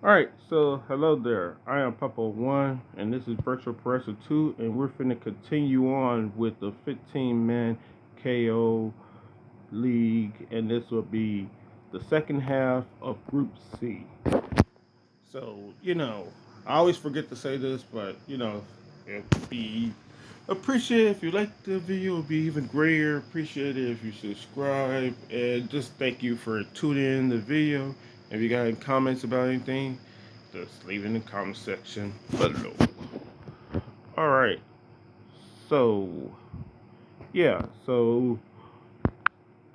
Alright, so hello there. I am Papa One and this is Virtual Progressor 2 and we're finna continue on with the 15-man KO League and this will be the second half of Group C. So, I always forget to say this, but it would be appreciate if you like the video. It would be even greater. Appreciate it if you subscribe. And just thank you for tuning in the video. If you got any comments about anything, just leave it in the comment section below. Alright. So so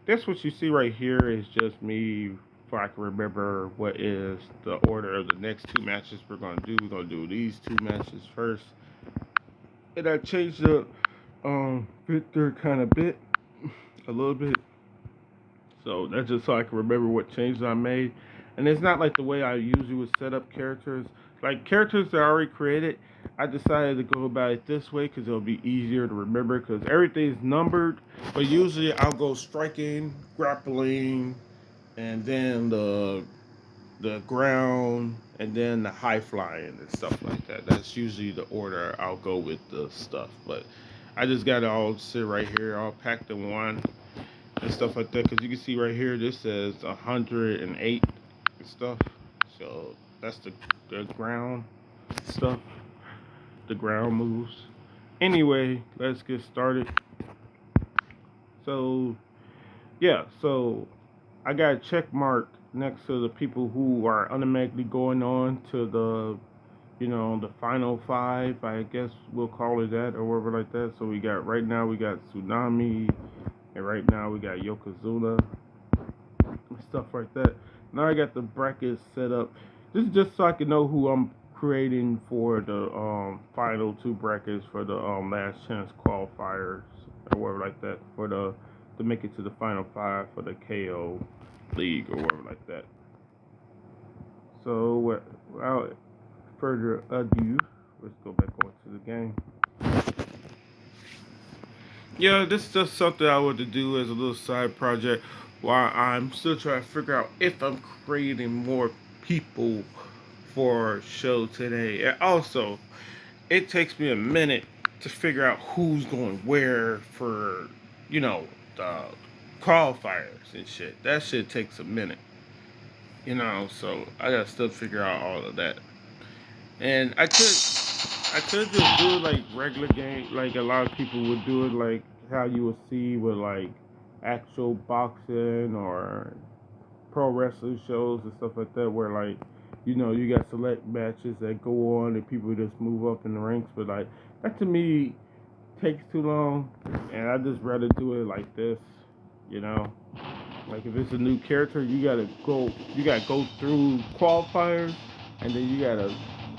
that's what you see right here is just me if I can remember what is the order of the next two matches we're gonna do. We're gonna do these two matches first. And I changed the Victor kind of bit a little bit. So that's just so I can remember what changes I made. And it's not like the way I usually would set up characters. Like characters that I already created, I decided to go about it this way because it'll be easier to remember because everything's numbered. But usually I'll go striking, grappling, and then the ground, and then the high flying and stuff like that. That's usually the order I'll go with the stuff. But I just got it all sit right here, all packed in one and stuff like that. Because you can see right here, this says 108 and stuff. So that's the ground stuff, the ground moves. Anyway, let's get started. So so I got a check mark next to the people who are automatically going on to the final five. I guess we'll call it that or whatever like that. So we got right now we got Tsunami, and right now we got Yokozuna and stuff like that. Now I got the brackets set up. This is just so I can know who I'm creating for the final two brackets for the last chance qualifiers or whatever like that for the to make it to the final five for the KO league or whatever like that. So without further ado, let's go back on to the game. Yeah, this is just something I want to do as a little side project while I'm still trying to figure out if I'm creating more people for show today. And also, it takes me a minute to figure out who's going where for, the qualifiers and shit. That shit takes a minute, so I gotta still figure out all of that. And I could just do it like regular game, like a lot of people would do it, like how you would see with like actual boxing or pro wrestling shows and stuff like that, where like you got select matches that go on and people just move up in the ranks. But like that to me takes too long, and I just rather do it like this, you know. Like if it's a new character, you gotta go through qualifiers, and then you gotta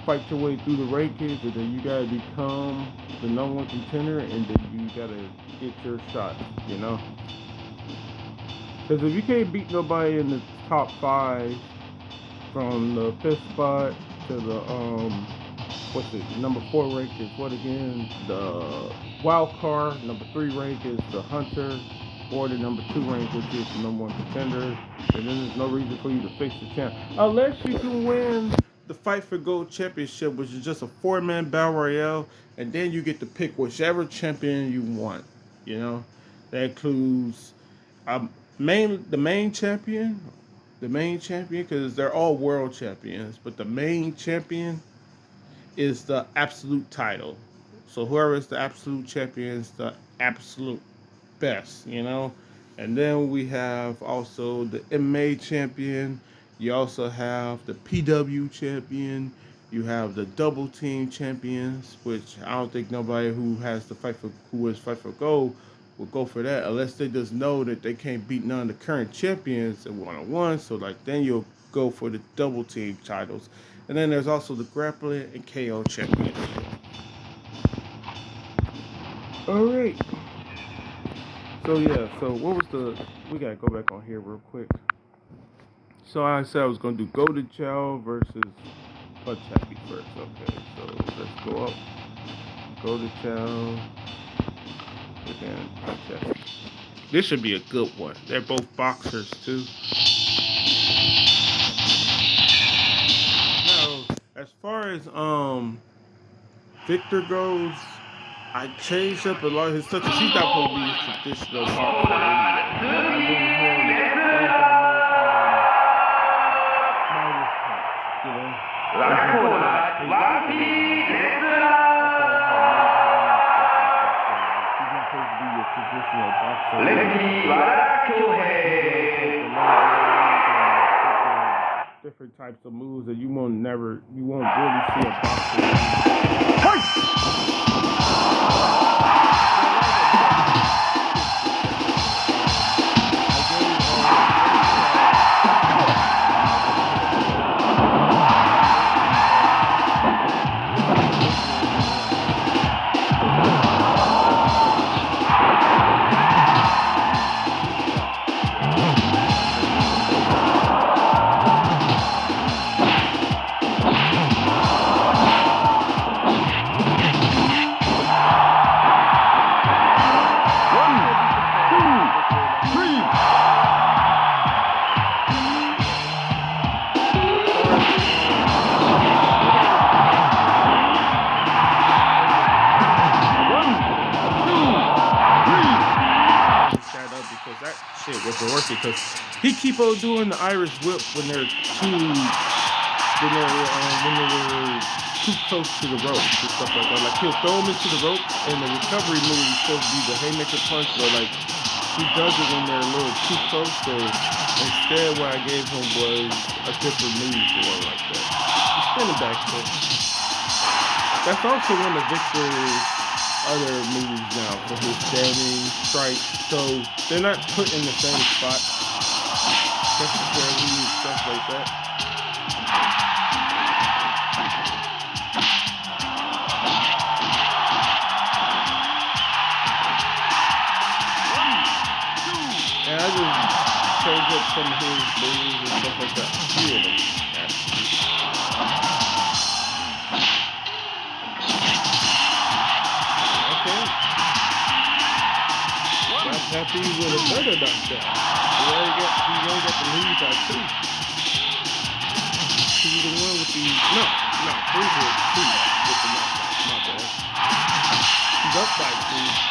fight your way through the rankings, and then you gotta become the number one contender, and then you gotta get your shot, you know. Because if you can't beat nobody in the top five from the fifth spot to the what's it, number four rank is what again? The wild card. Number three rank is the hunter, or the number two rank, which is the number one contender. And then there's no reason for you to face the champ unless you can win the Fight for Gold Championship, which is just a four-man battle royale, and then you get to pick whichever champion you want. You know, that includes the main champion, because they're all world champions, but the main champion is the absolute title. So whoever is the absolute champion is the absolute best, you know. And then we have also the MMA champion. You also have the PW champion. You have the double team champions, which I don't think nobody who is fight for gold will go for that unless they just know that they can't beat none of the current champions in one on one. So like then you'll go for the double team titles. And then there's also the grappling and KO championship. All right. So what was we gotta go back on here real quick. So I said I was gonna do Golden Chow versus Punch Happy first. Okay, so let's go up. Golden Chow and Punch Happy. This should be a good one. They're both boxers too. As far as Victor goes, I changed up a lot of his stuff because he's not supposed to be a traditional boxer anyway. But I made him like I made Midas punch, you know. As in for like that's why I had made him and stuff like that. So like he's not supposed to be your traditional boxer. He does like the low blows and different types of moves that you won't really see a boxer use. Because that shit wasn't working. Because he keep on doing the Irish whip when they're too close to the ropes and stuff like that. Like he'll throw them into the ropes, and the recovery move is supposed to be the haymaker punch, but like he does it when they're a little too close. So instead, what I gave him was a different move for one like that. The spinning back fist. That's also one of Victor's other moves now for his standing strike. So they're not put in the same spot necessarily and stuff like that. And I just changed up some of his moves and stuff like that. A few of them, actually. Okay. I'm happy with another knockdown. He already got the lead by 2. 2-1 with the 3-2 with the knockout. My bad. He's up by 2.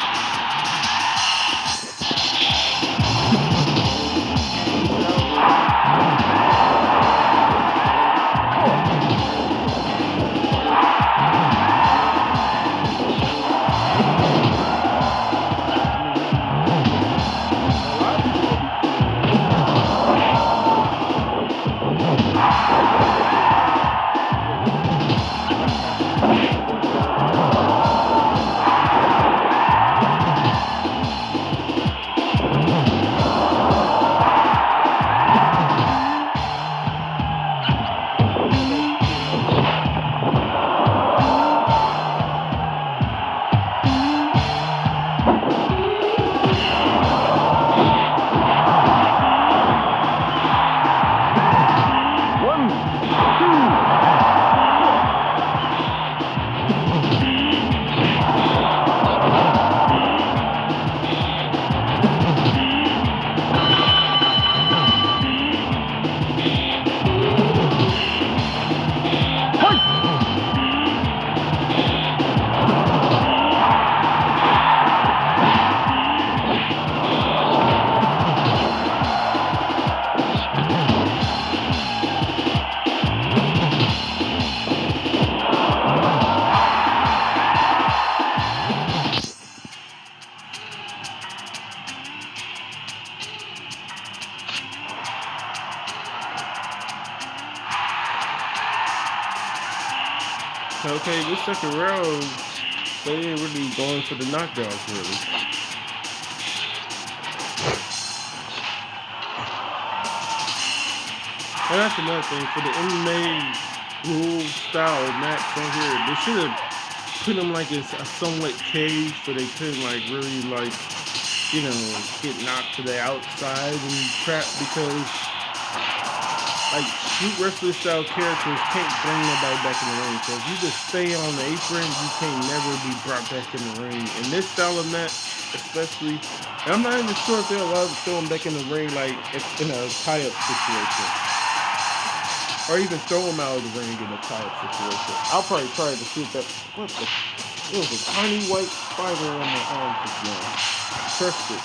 Okay, this second round, they ain't really going for the knockdowns, really. And that's another thing. For the MMA rule style match on here, they should have put them like in a somewhat cage so they couldn't like really like, you know, get knocked to the outside and crap, because like shoot wrestler style characters can't bring nobody back in the ring. So if you just stay on the apron, you can't never be brought back in the ring. In this style of match, especially, and I'm not even sure if they'll allow to throw him back in the ring like if in a tie-up situation. or even throw him out of the ring in a tired situation. I'll probably try to see if that. What the? It was a tiny white spider on my arm just now. Trust it.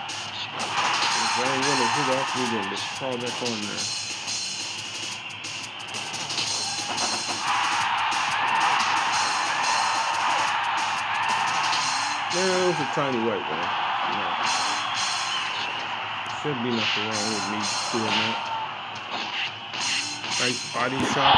If I ain't gonna hit off, we're gonna just crawl back on there. Yeah, it was a tiny white one. Should be nothing wrong with me doing that. Nice body shot.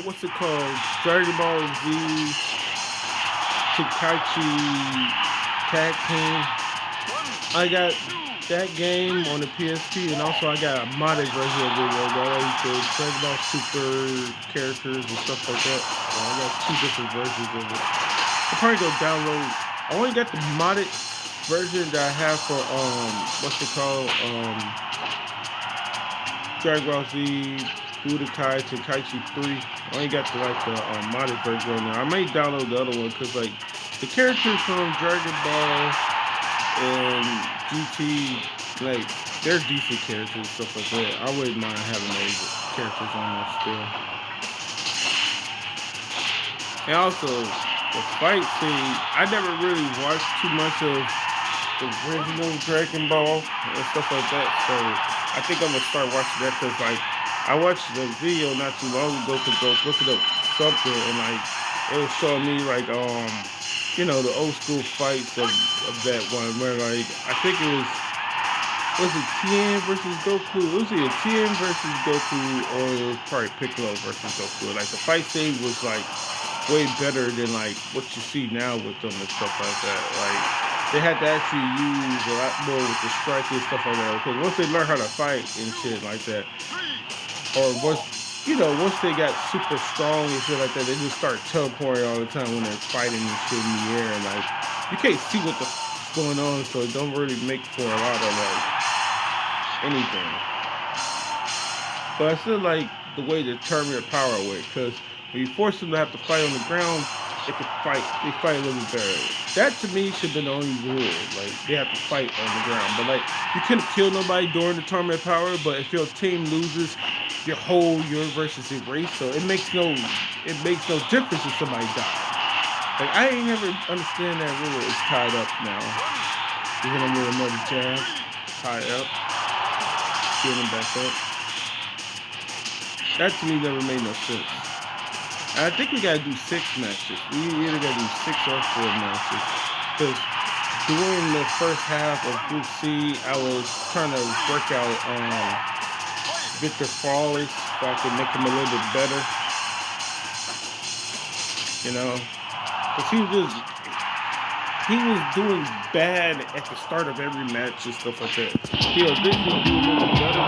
What's it called? Dragon Ball Z Tenkaichi Tag Team. I got that game on the PSP, and also I got a modded version of it where I like the Dragon Ball Super characters and stuff like that. So I got two different versions of it. I'll probably go download. I only got the modded version that I have for what's it called? Dragon Ball Z Budokai Tenkaichi 3. I only got the modded version on there. I may download the other one because like the characters from Dragon Ball and GT, like they're decent characters and stuff like that. I wouldn't mind having those characters on there still. And also the fight scene, I never really watched too much of the original Dragon Ball and stuff like that. So I think I'm gonna start watching that because like I watched the video not too long ago to go looking up something and like it was showing me like you know, the old school fights of that one where like I think it was it Tien versus Goku? It was either Tien versus Goku or it was probably Piccolo versus Goku. Like the fight scene was like way better than like what you see now with them and stuff like that. Like they had to actually use a lot more with the striking and stuff like that. Because once they learn how to fight and shit like that, or once they got super strong and shit like that, they just start teleporting all the time when they're fighting and shit in the air. And like you can't see what's going on, so it don't really make for a lot of like anything. But I still like the way they turn their power away, because when you force them to have to fight on the ground, they fight a little bit better. That to me should have been the only rule. Like they have to fight on the ground. But like you couldn't kill nobody during the tournament power, but if your team loses, your whole universe is erased. So it makes no difference if somebody dies. Like I ain't never understand that rule. It's tied up now. You're gonna with another jab, tie up, get him back up. That to me never made no sense. I think we gotta do 6 matches. We either gotta do 6 or 4 matches. Because during the first half of Group C, I was trying to work out Victor Fawley so I could make him a little bit better. You know? Because he was doing bad at the start of every match and stuff like that. He'll eventually do a little bit better.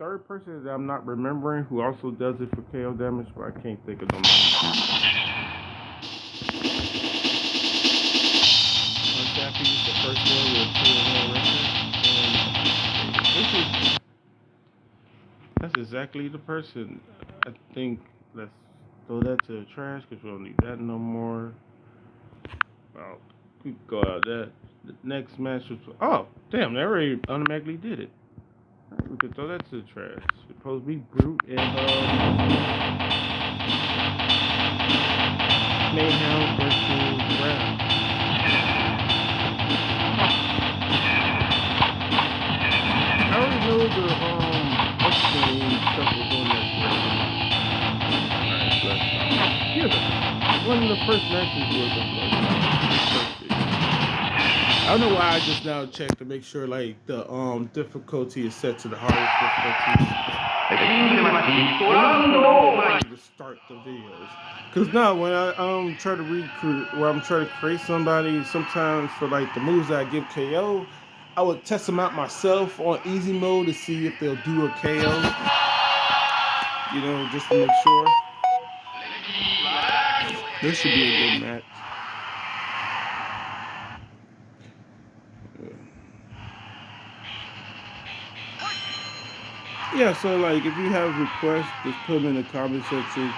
third person that I'm not remembering who also does it for KO damage, but I can't think of them. Untappy is the first one with a 2-0 record. And that's exactly the person. I think let's throw that to the trash because we don't need that no more. Well, we can go out that. The next match was damn, they already automatically did it. Right, we could throw that to the trash. It's supposed to be Brute and Mayhem versus Wrath. I already know the X-Game stuff was on that. Alright, yeah, one of the first matches was perfect. I don't know why I just now checked to make sure like the difficulty is set to the hardest difficulty. To start the videos. Cause now when I try to I'm trying to create somebody, sometimes for like the moves that I give KO, I would test them out myself on easy mode to see if they'll do a KO. You know, just to make sure. This should be a good match. Yeah, so like if you have requests, just put them in the comment section.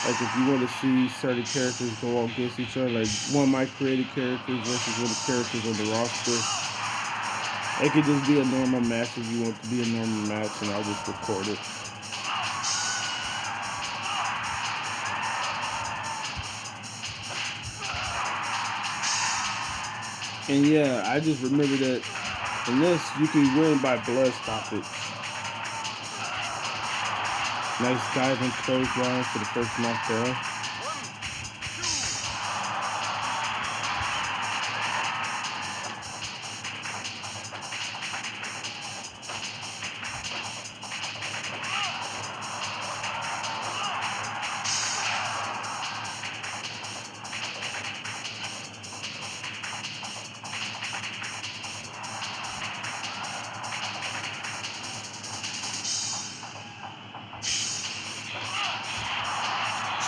Like if you want to see certain characters go against each other, like one of my created characters versus one of the characters on the roster. It could just be a normal match if you want it to be a normal match, and I'll just record it. And yeah, I just remember that in this, you can win by blood stoppage. Nice diving clothesline for the first knockdown.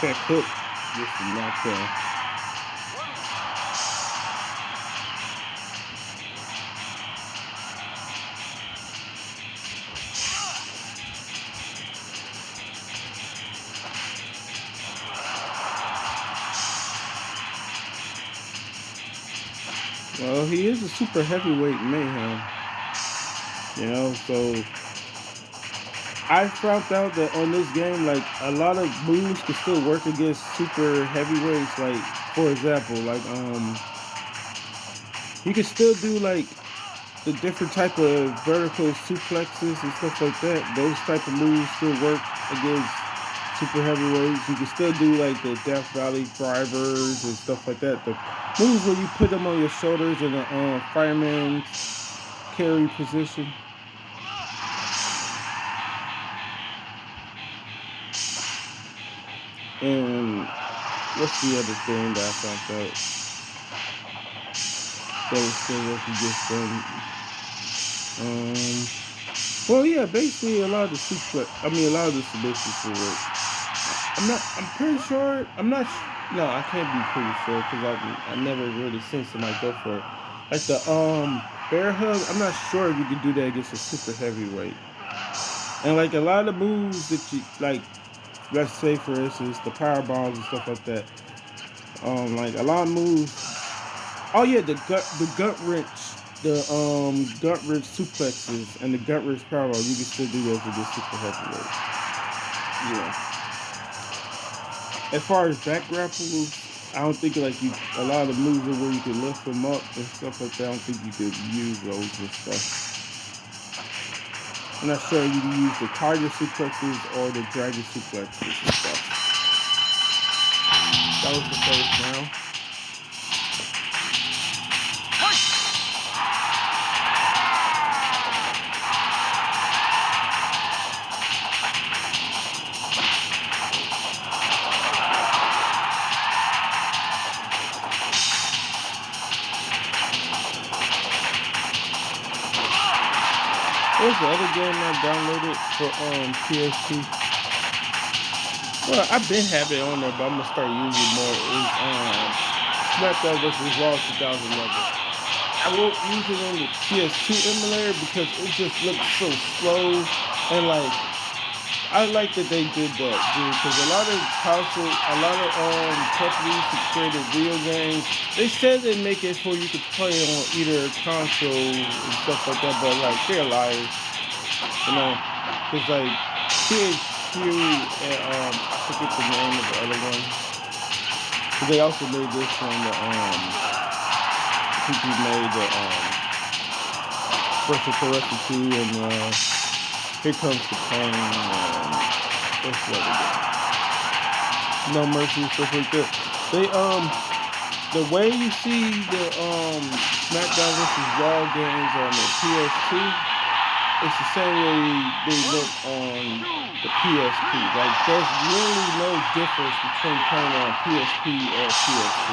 Check hook with the knockdown. Well, he is a super heavyweight Mayhem. You know, so I found out that on this game, like a lot of moves can still work against super heavyweights. Like, for example, like you can still do like the different type of vertical suplexes and stuff like that. Those type of moves still work against super heavyweights. You can still do like the Death Valley drivers and stuff like that. The moves where you put them on your shoulders in a fireman carry position. And what's the other thing that I found out that was still work against them? Well, yeah, basically a lot of the a lot of the submissions will work. I'm pretty sure. No, I can't be pretty sure because I never really seen somebody go for it. Like the bear hug. I'm not sure if you can do that against a super heavyweight. And like a lot of moves that you like. Let's say, for instance, the power bombs and stuff like that. Like a lot of moves. Oh yeah, the gut wrench, the gut wrench suplexes and the gut wrench power bomb. You can still do those with the super heavyweight. Yeah. As far as back grapples, I don't think like a lot of moves are where you can lift them up and stuff like that. I don't think you could use those and stuff. I'm not sure you can use the tiger suplexes or the dragon suplexes and stuff. That was the first round. What's the other game I downloaded for PSP? Well, I've been having it on there, but I'm gonna start using it more. Is SmackDown vs. Raw 2011. I won't use it on the PS2 emulator because it just looks so slow and like I like that they did that, dude. Because a lot of companies who created video games, they said they make it so you could play on either console and stuff like that, but like they're liars, you know. Because like THQ and I forget the name of the other one. But they also made this one. The people who made the Virtual Pro Wrestling 2 and Here Comes the Pain and what's the other game? No Mercy and stuff like that. They the way you see the SmackDown vs. Raw games on the PS2, it's the same way they look on the PSP. Like there's really no difference between playing on PSP or PS2.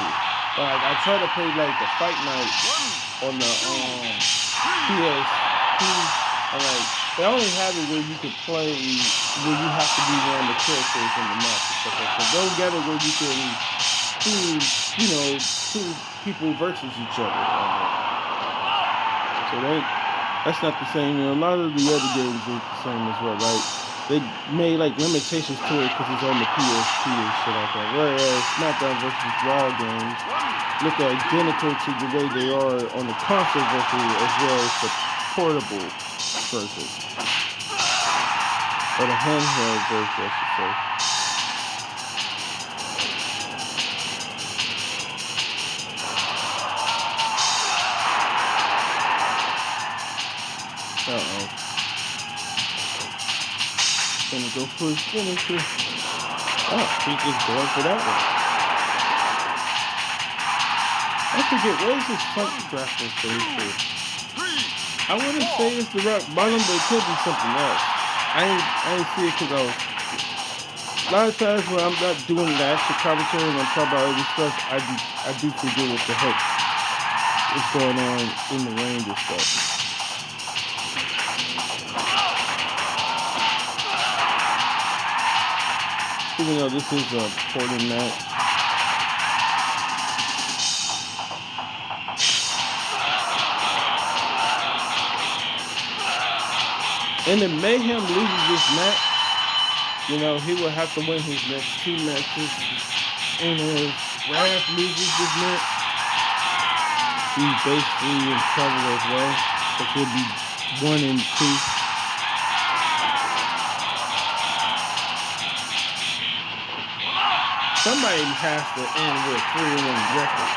Like I try to play like the Fight Night on the PSP, and like they only have it where you could play where you have to be one of the characters in the match and stuff like that. They don't get it where you can do, two people versus each other. So that's not the same. A lot of the other games ain't the same as well, right? They made like limitations to it because it's on the PSP and shit like that. Whereas SmackDown vs. Raw games look identical to the way they are on the console version as well as the portable version. Or the handheld version, I should say. Uh-oh. Gonna go for his finisher. Oh, he's just going for that one. I forget, what is this funky graphic for? I wouldn't say it's the rock bottom, but it could be something else. I ain't see it because a lot of times when I'm not doing the actual commentary and I'm talking about other stuff, I do forget what the heck is going on in the range and stuff. Even though this is a porting match. And if Mayhem loses this match, he will have to win his next 2 matches. And if Wrath loses this match, he's basically in trouble as well. So he'll be 1 and 2. Somebody has to end with 3-1 record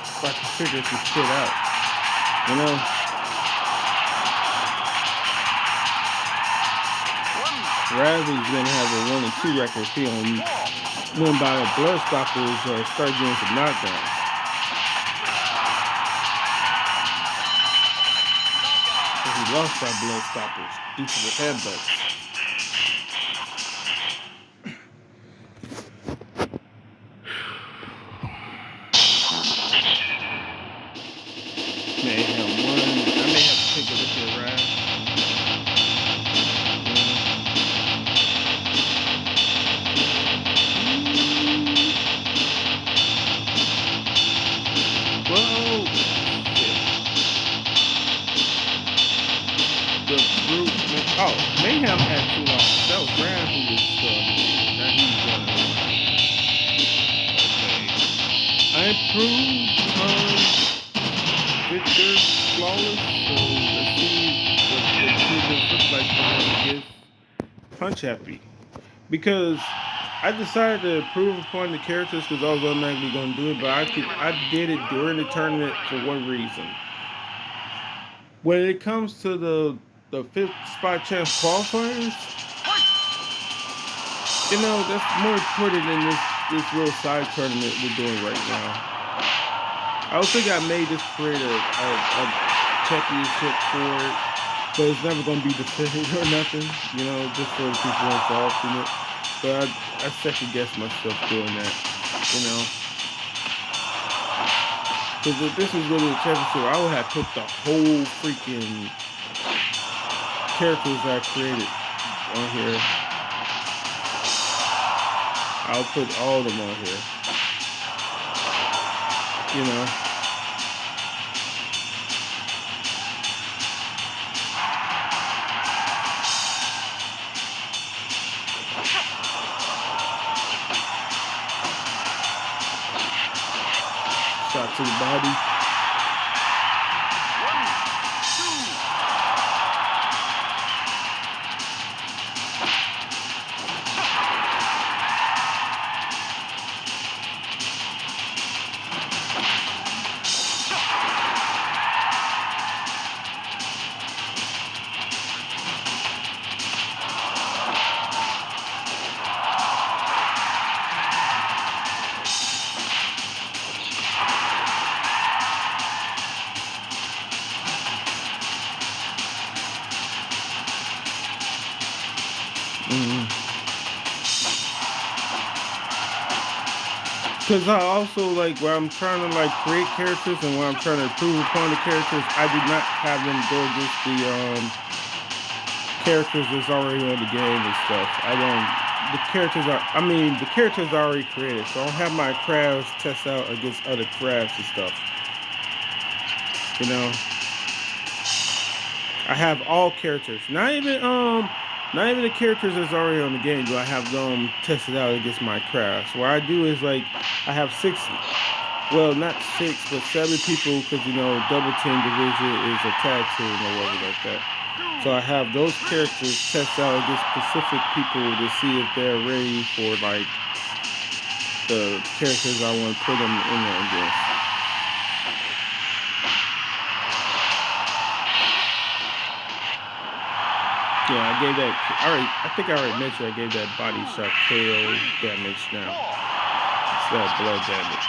so I can figure some shit out. Razzy's gonna have a 1 and 2 record if he don't win by the blood stoppers or start doing some knockdowns. Because he lost by blood stoppers due to the headbutts. Mayhem won. I may have to take a look at Raz. Whoa! The brute. Oh, Mayhem had 2 losses. That was Raz who was that he was going on. Okay. I improved. Victor flawless, so let's see what the improvements look like for him against Punch Happy. Because I decided to improve upon the characters because I was automatically going to do it, but I did it during the tournament for one reason. When it comes to the 5th spot chance qualifiers, that's more important than this little side tournament we're doing right now. I also think I made this create a championship for it, but it's never going to be defended or nothing, just for the people involved in it. But I second guess myself doing that, Because if this was really a championship, I would have put the whole freaking characters I created on here. I'll put all of them on here. You know. Shot to the body. Because I also like where I'm trying to like create characters and where I'm trying to improve upon the characters, I do not have them go against the characters that's already on the game and stuff. I don't. The characters are already created, so I don't have my crafts test out against other crafts and stuff. You know, I have all characters, not even the characters that's already on the game. Do I have them tested out against my crafts? What I do is like I have six, well, not six, but seven people, because you know double team division is a tag team or whatever like that. So I have those characters test out against specific people to see if they're ready for like the characters I want to put them in there against. Yeah, I gave that. I think I already mentioned I gave that body shot KO damage now. It's that blood damage.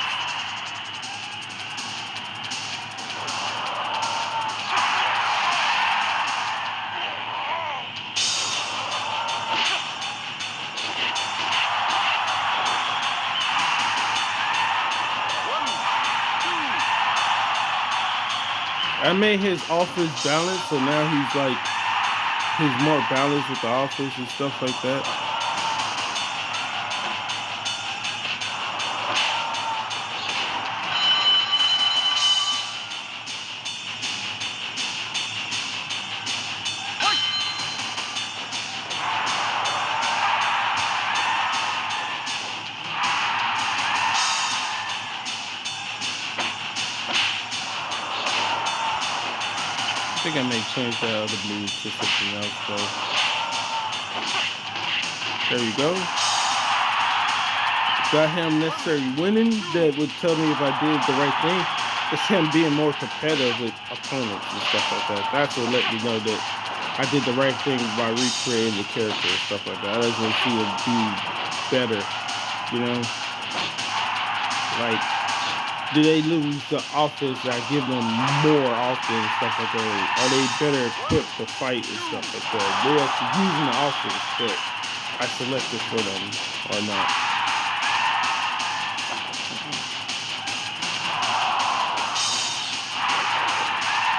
I made his offense balanced, so now he's more balanced with the offense and stuff like that. I think I may change that other move to something else though. There you go. It's not him necessarily winning that would tell me if I did the right thing. It's him being more competitive with opponents and stuff like that. That's what let me know that I did the right thing by recreating the character and stuff like that. I just want to see him do better, you know? Like, do they lose the offense? I give them more offense, stuff like that. Are they better equipped to fight and stuff like that? They're actually using the offense that I selected for them or not.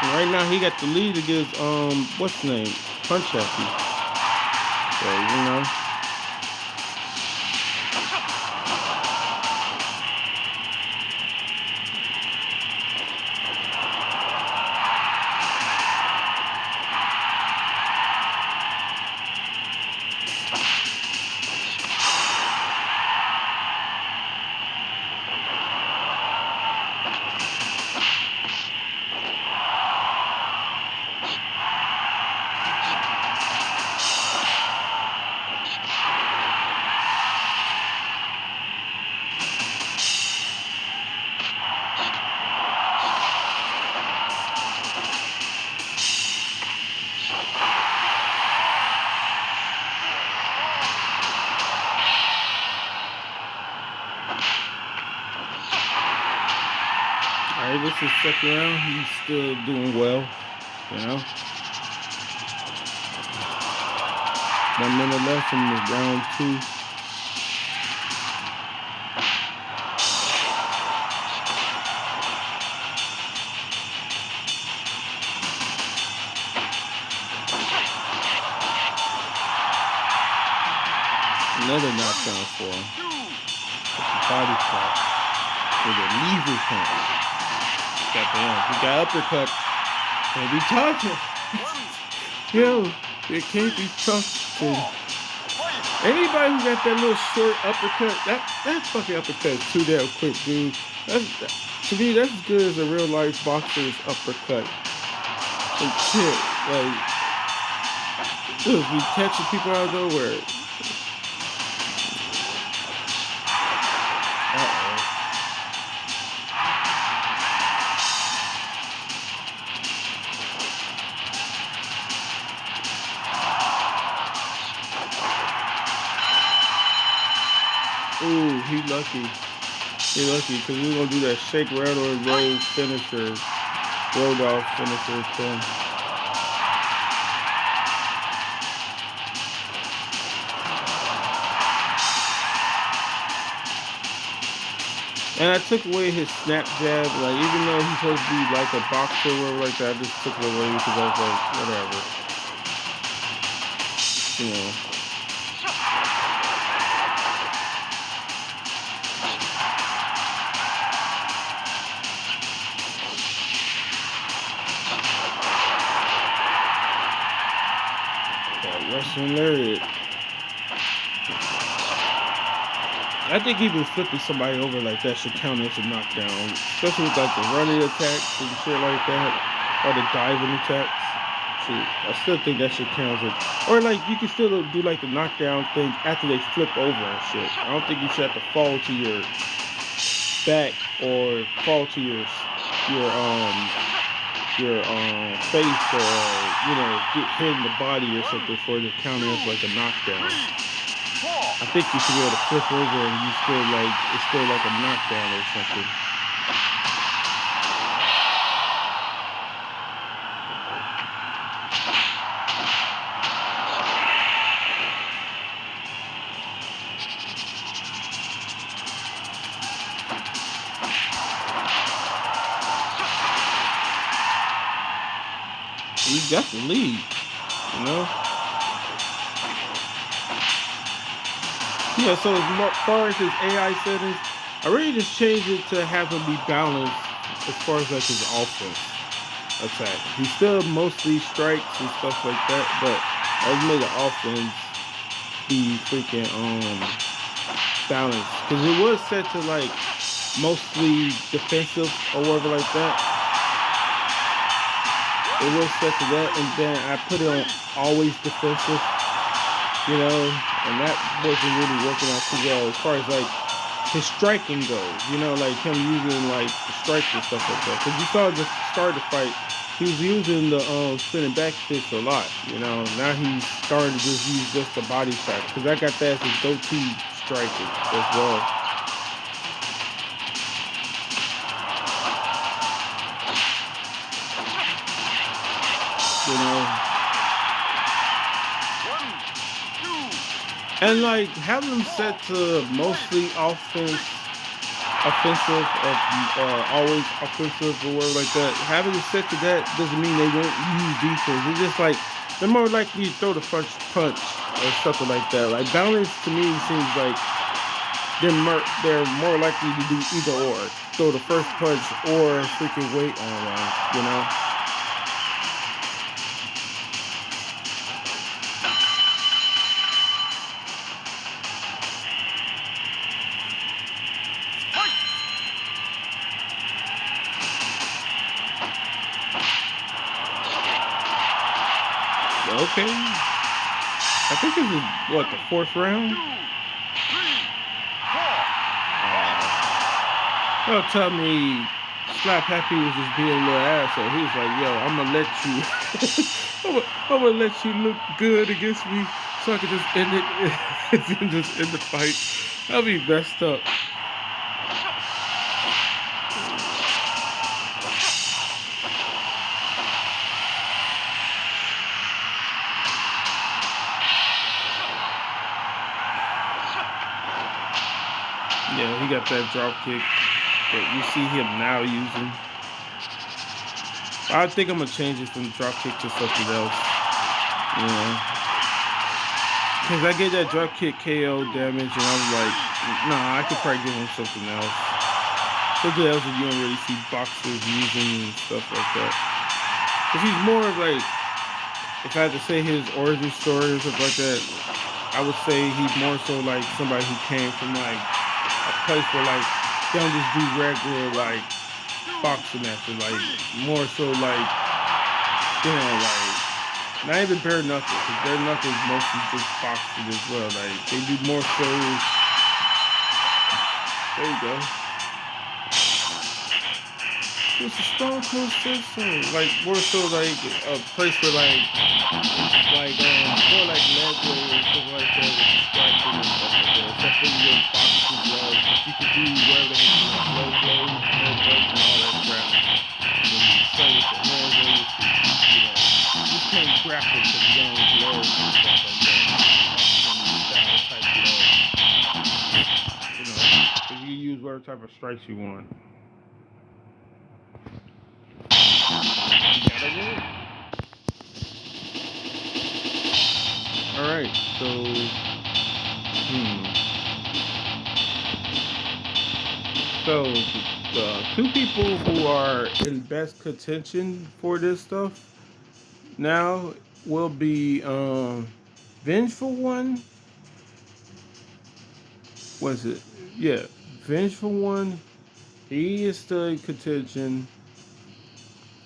And right now he got the lead against what's the name? Punch Happy. So, you know. Alright, this is second round. He's still doing well, you know. 1 minute left in the round 2. Another knockdown for him. With the body shot. With a lethal punch. Goddamn, he got uppercut. Can't be talking. Yo, it can't be talking. Anybody who got that little short uppercut, that fucking uppercut is too damn quick, dude. To me, that's as good as a real life boxer's uppercut. Like shit, like dude, be catching people out of nowhere. Ooh, he lucky. He lucky because we're gonna do that shake, rattle, and roll finisher, roll off finisher to him. And I took away his snap jab, like even though he's supposed to be like a boxer or whatever like that, I just took it away because I was like, whatever, you know. Russian lariat. I think even flipping somebody over like that should count as a knockdown, especially with like the running attacks and shit like that, or the diving attacks. Shit, I still think that should count as, or like you can still do like the knockdown thing after they flip over and shit. I don't think you should have to fall to your back or fall to your face or get hit in the body or something for it to count as like a knockdown. I think you should be able to flip over and it's still like a knockdown or something. He got the lead, you know? Yeah, so as far as his AI settings, I really just changed it to have him be balanced as far as like his offense attack. He still mostly strikes and stuff like that, but I just made the offense be freaking balanced. Because it was set to like mostly defensive or whatever like that. It was set to that, and then I put it on always defensive, and that wasn't really working out too well as far as like his striking goes, like him using like the strikes and stuff like that. Because you saw at the start of the fight, he was using the spinning back fist a lot, Now he's starting to just use just the body shot, because I got that as his go-to striking as well. And like having them set to mostly offensive or always offensive or whatever like that. Having it set to that doesn't mean they won't use defense. It's just like they're more likely to throw the first punch or something like that. Like balance to me seems like they're more likely to do either or, throw the first punch or freaking wait on one, Okay. I think this is, the fourth round? Well, tell me, Slap Happy was just being a little asshole. He was like, yo, I'm going to let you, I'm going to let you look good against me so I can just end it, just end the fight. That'll be messed up. Yeah, he got that drop kick that you see him now using. I think I'm going to change it from drop kick to something else. Cause I get that drop kick KO damage, and I was like, nah, I could probably give him something else. Something else that you don't really see boxers using and stuff like that. Cause he's more of like, if I had to say his origin story or something like that, I would say he's more so like somebody who came from like a place where like they don't just do regular like boxing matches, like more so like like not even bare knuckles, because bare knuckles mostly just boxing as well. Like they do more so. There you go. It's a Stone Cold system, like more so like a place where more like leg way or something like that with striking and stuff like that. Except for your boxing gloves, you could do whatever the heck you want, low blows, headbutts, and all that crap. And then you start with your hands or your feet, you just can't grapple because you don't have gloves and stuff like that. Boxing style type gloves, so you can use whatever type of strikes you want. You gotta win. All right, so so the two people who are in best contention for this stuff now will be Vengeful One. Was it? Yeah, Vengeful One. He is still in contention,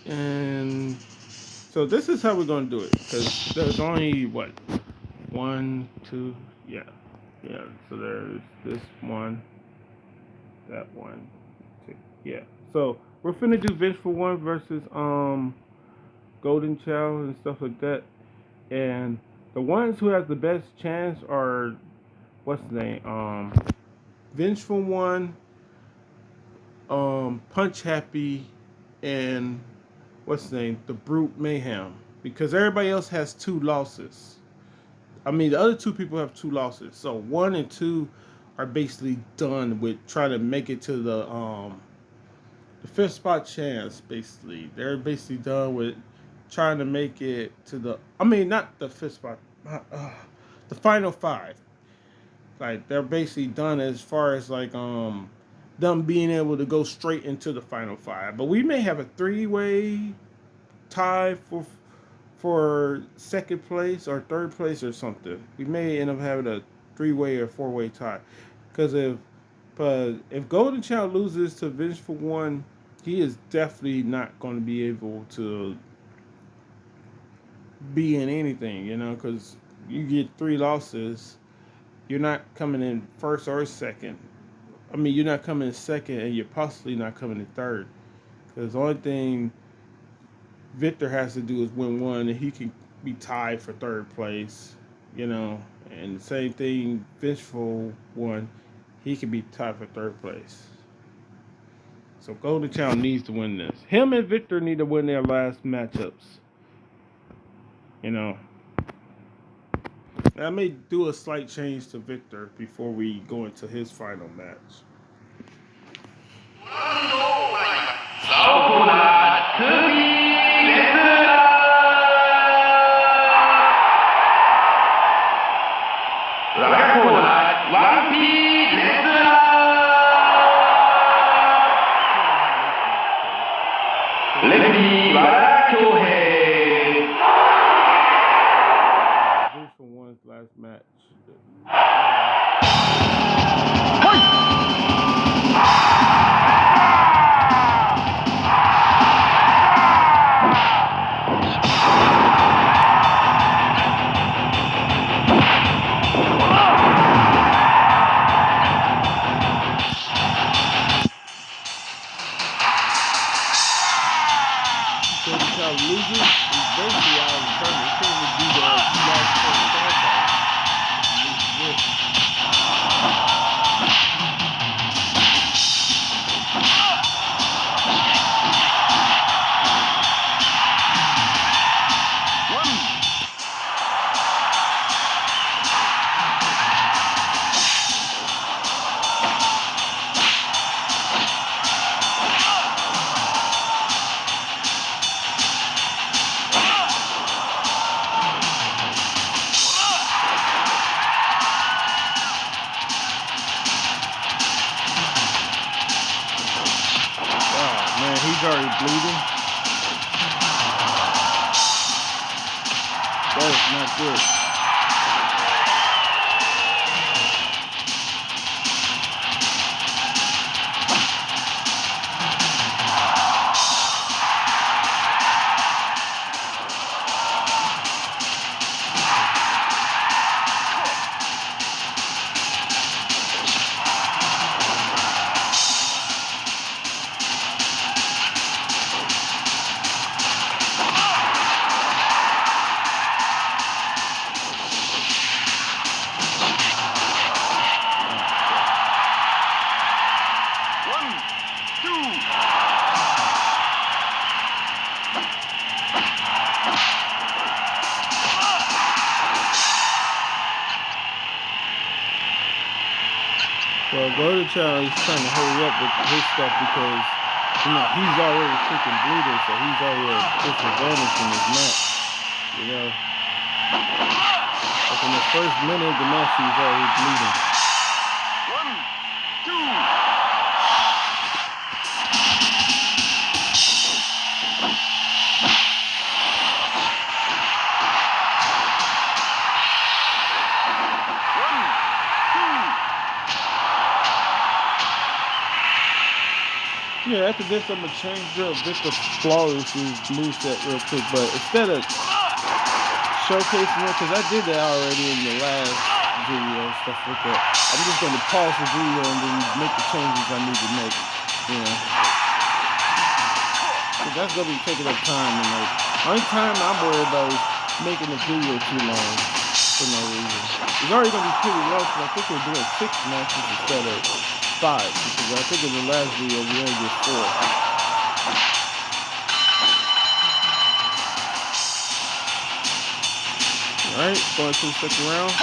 and so this is how we're gonna do it because there's only what one, two, yeah, yeah. So there's this one, that one, two, yeah. So we're finna do Vengeful One versus Golden Child and stuff like that, and the ones who have the best chance are what's the name? Vengeful One, Punch Happy, and what's the name? The Brute Mayhem. Because everybody else has two losses. I mean, the other two people have two losses. So one and two are basically done with trying to make it to the fifth spot chance. Basically, they're basically done with trying to make it to the. I mean, not the fifth spot. The final five. Like they're basically done as far as like them being able to go straight into the final five. But we may have a three-way tie for second place or third place or something. We may end up having a three-way or four-way tie. Because if Golden Child loses to Vengeful One, he is definitely not going to be able to be in anything, because you get three losses, you're not coming in first or second. I mean, you're not coming in second, and you're possibly not coming in third. Because the only thing Victor has to do is win one, and he can be tied for third place, And the same thing, Vengeful One, he can be tied for third place. So Golden Child needs to win this. Him and Victor need to win their last matchups. I may do a slight change to Victor before we go into his final match. Last match. Loses, he's basically out of the tournament. He can't even do the last qualifier. bleeding. That is not good. Well, Golden Child is trying to hurry up with his stuff because, you know, he's already freaking bleeding, so he's already at a disadvantage in his match. You know? Like in the first minute of the match, he was already bleeding. 1, 2. Yeah, after this, I'm gonna change up Victor Flawless's moveset real quick, but instead of showcasing it, because I did that already in the last video and stuff like that, I'm just gonna pause the video and then make the changes I need to make, you know. Because that's gonna be taking up time, and like, only time I'm worried about is making the video too long for no reason. It's already gonna be pretty long, because I think we're doing 6 matches instead of 5, because I think in the last video we only did 4. Alright, going to the second round.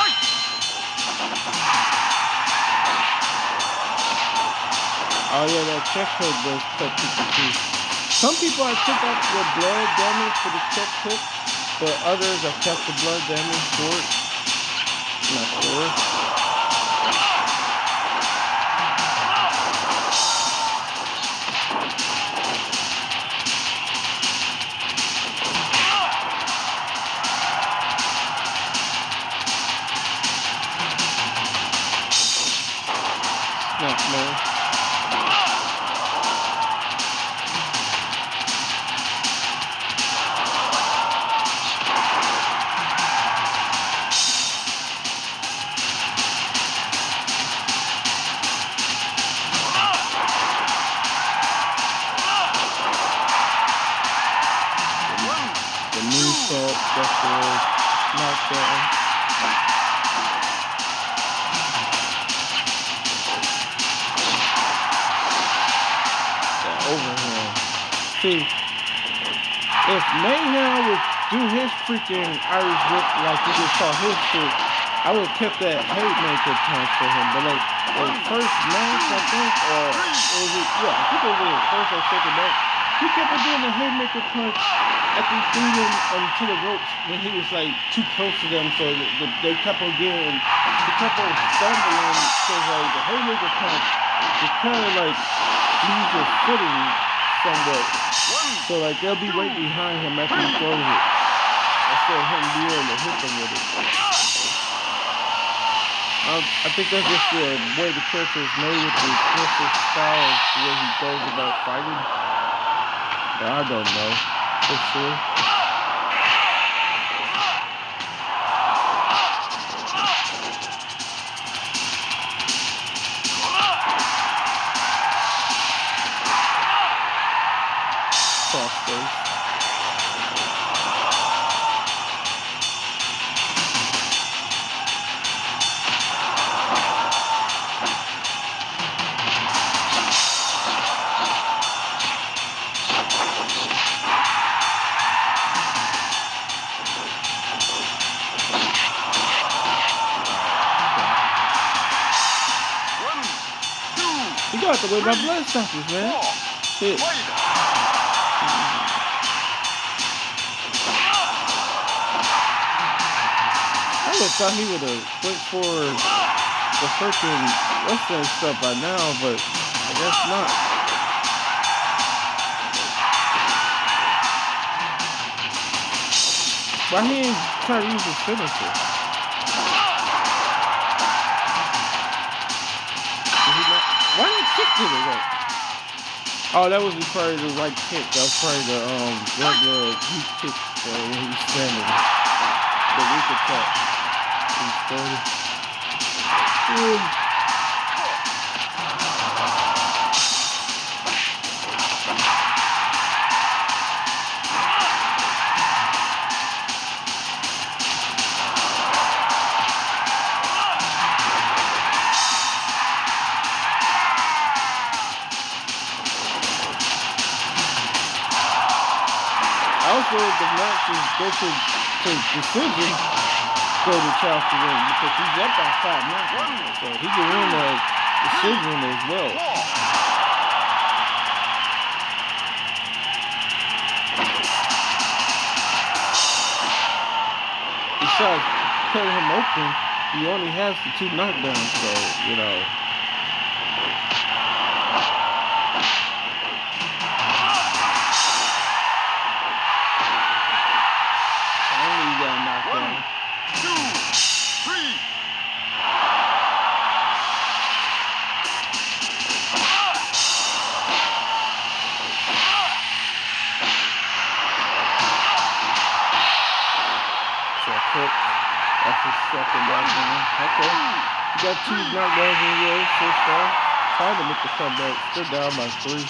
Oh yeah, that check hook does cut people too. Some people I took off the blood damage for the check hook, but others I kept the blood damage for it. Not sure. Snap mode. The moonsault, that's the knockdown. Overhand. See, if Mayhem would do his freaking Irish whip like you just saw his shit, I would have kept that haymaker punch for him. But like the first match, I think, or was it? Yeah, I think it was his first or second match. He kept on doing the haymaker punch after he threw them to the ropes when he was like too close to them, so they kept on getting, he kept on stumbling. So like the haymaker punch, it kind of like leaves your footing somewhat. So like they'll be right behind him after he throws it, instead of him being able to hit them with it. I think that's just the way the character is made, with the different style, the way he goes about fighting. But I don't know for sure. Cross face. You got to wait my blood stoppers, man. Shit. I would have thought he would have went for the freaking wrestling stuff by now, but I guess not. Why he ain't trying to use his finisher? Did he not? Why did kick did it work? Oh, that was probably the right kick. That was probably the regular weak kick when he was standing. The weak attack. He started. Also, the matches go to decision, go to Charles to win because he's up by 5 now. So he can win the decision as well. Besides cutting him open, he only has the 2 knockdowns, so, you know. That's his second knockdown. Okay. You got 2 knockdowns in a row so far. Trying to make the comeback. Still down by 3.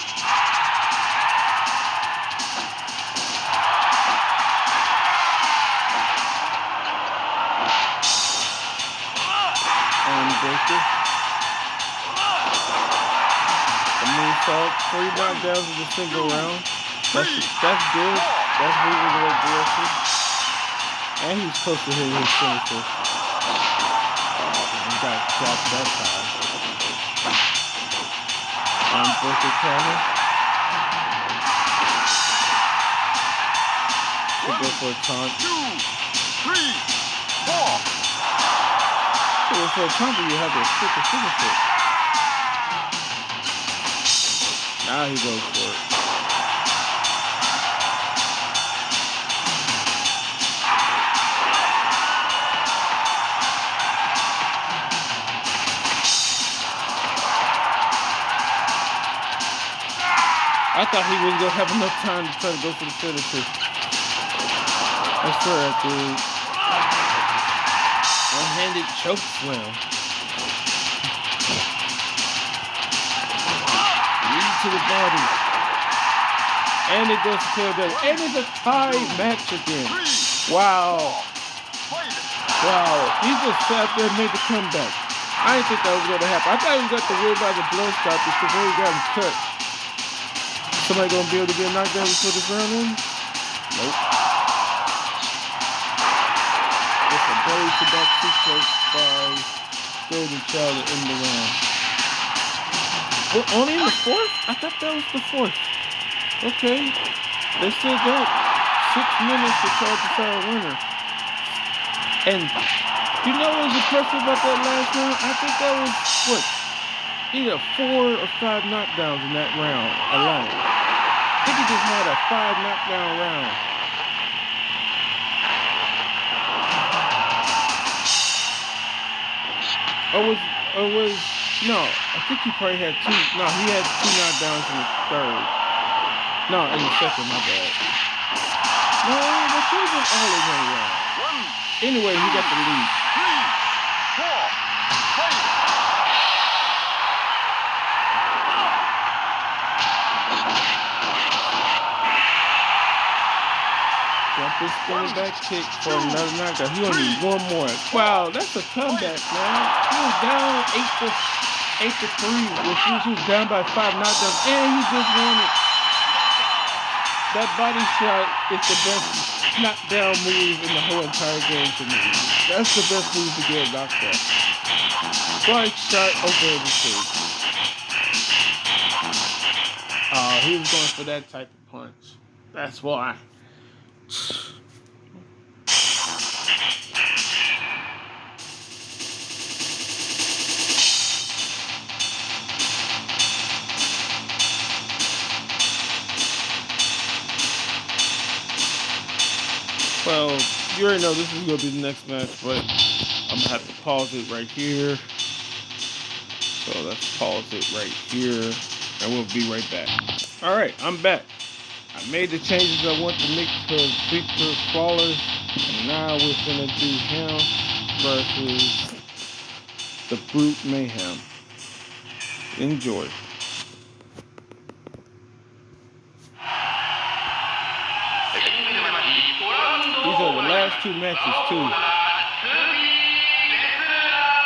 Breaker. The moonsault. 3 knockdowns in the single round. That's good. That's moving in the right direction. And he's close to hitting his finisher. He got dropped that time. Breaker counter. Should go for a taunt. 2, 3, 4. So for a taunt, you have to stick a finisher. Now he goes for it. I thought he was gonna have enough time to try to go for the finisher. That's right, dude. One-handed choke slam. Knee to the body. And it goes to KO. And it's a tie match again. Wow. Wow. He just sat there and made the comeback. I didn't think that was gonna happen. I thought he got the win by the blood stoppers because he got him cut. Somebody gonna be able to get knocked down before this round ends? Nope. It's a belly to back suplex by Golden Child in the round. Well, only in the 4th? I thought that was the 4th. Okay. They still got 6 minutes to try to decide a winner. And you know what was impressive about that last round? I think that was what? Either 4 or 5 knockdowns in that round alone. I think he just had a 5 knockdown round. No, I think he probably had 2. No, he had 2 knockdowns in the 3rd. No, in the 2nd, my bad. No, they could have been all in one round. Anyway, he got the lead. 3, 4, fight! Jumping spinning back kick for another knockdown. He only need 1 more. Wow, that's a comeback, man. He was down 8 to 3, which means he was down by 5 knockdowns, and he just won it. That body shot is the best knockdown move in the whole entire game to me. That's the best move to get knocked out. Body shot over everything. He was going for that type of punch. That's why. Well, You already know this is gonna be the next match, but I'm gonna have to pause it right here. So let's pause it right here, and we'll be right back. All right, I'm back. I made the changes I want to make to Victor Flawless, and now we're gonna do him versus the Brute Mayhem. Enjoy. These are the last two matches too.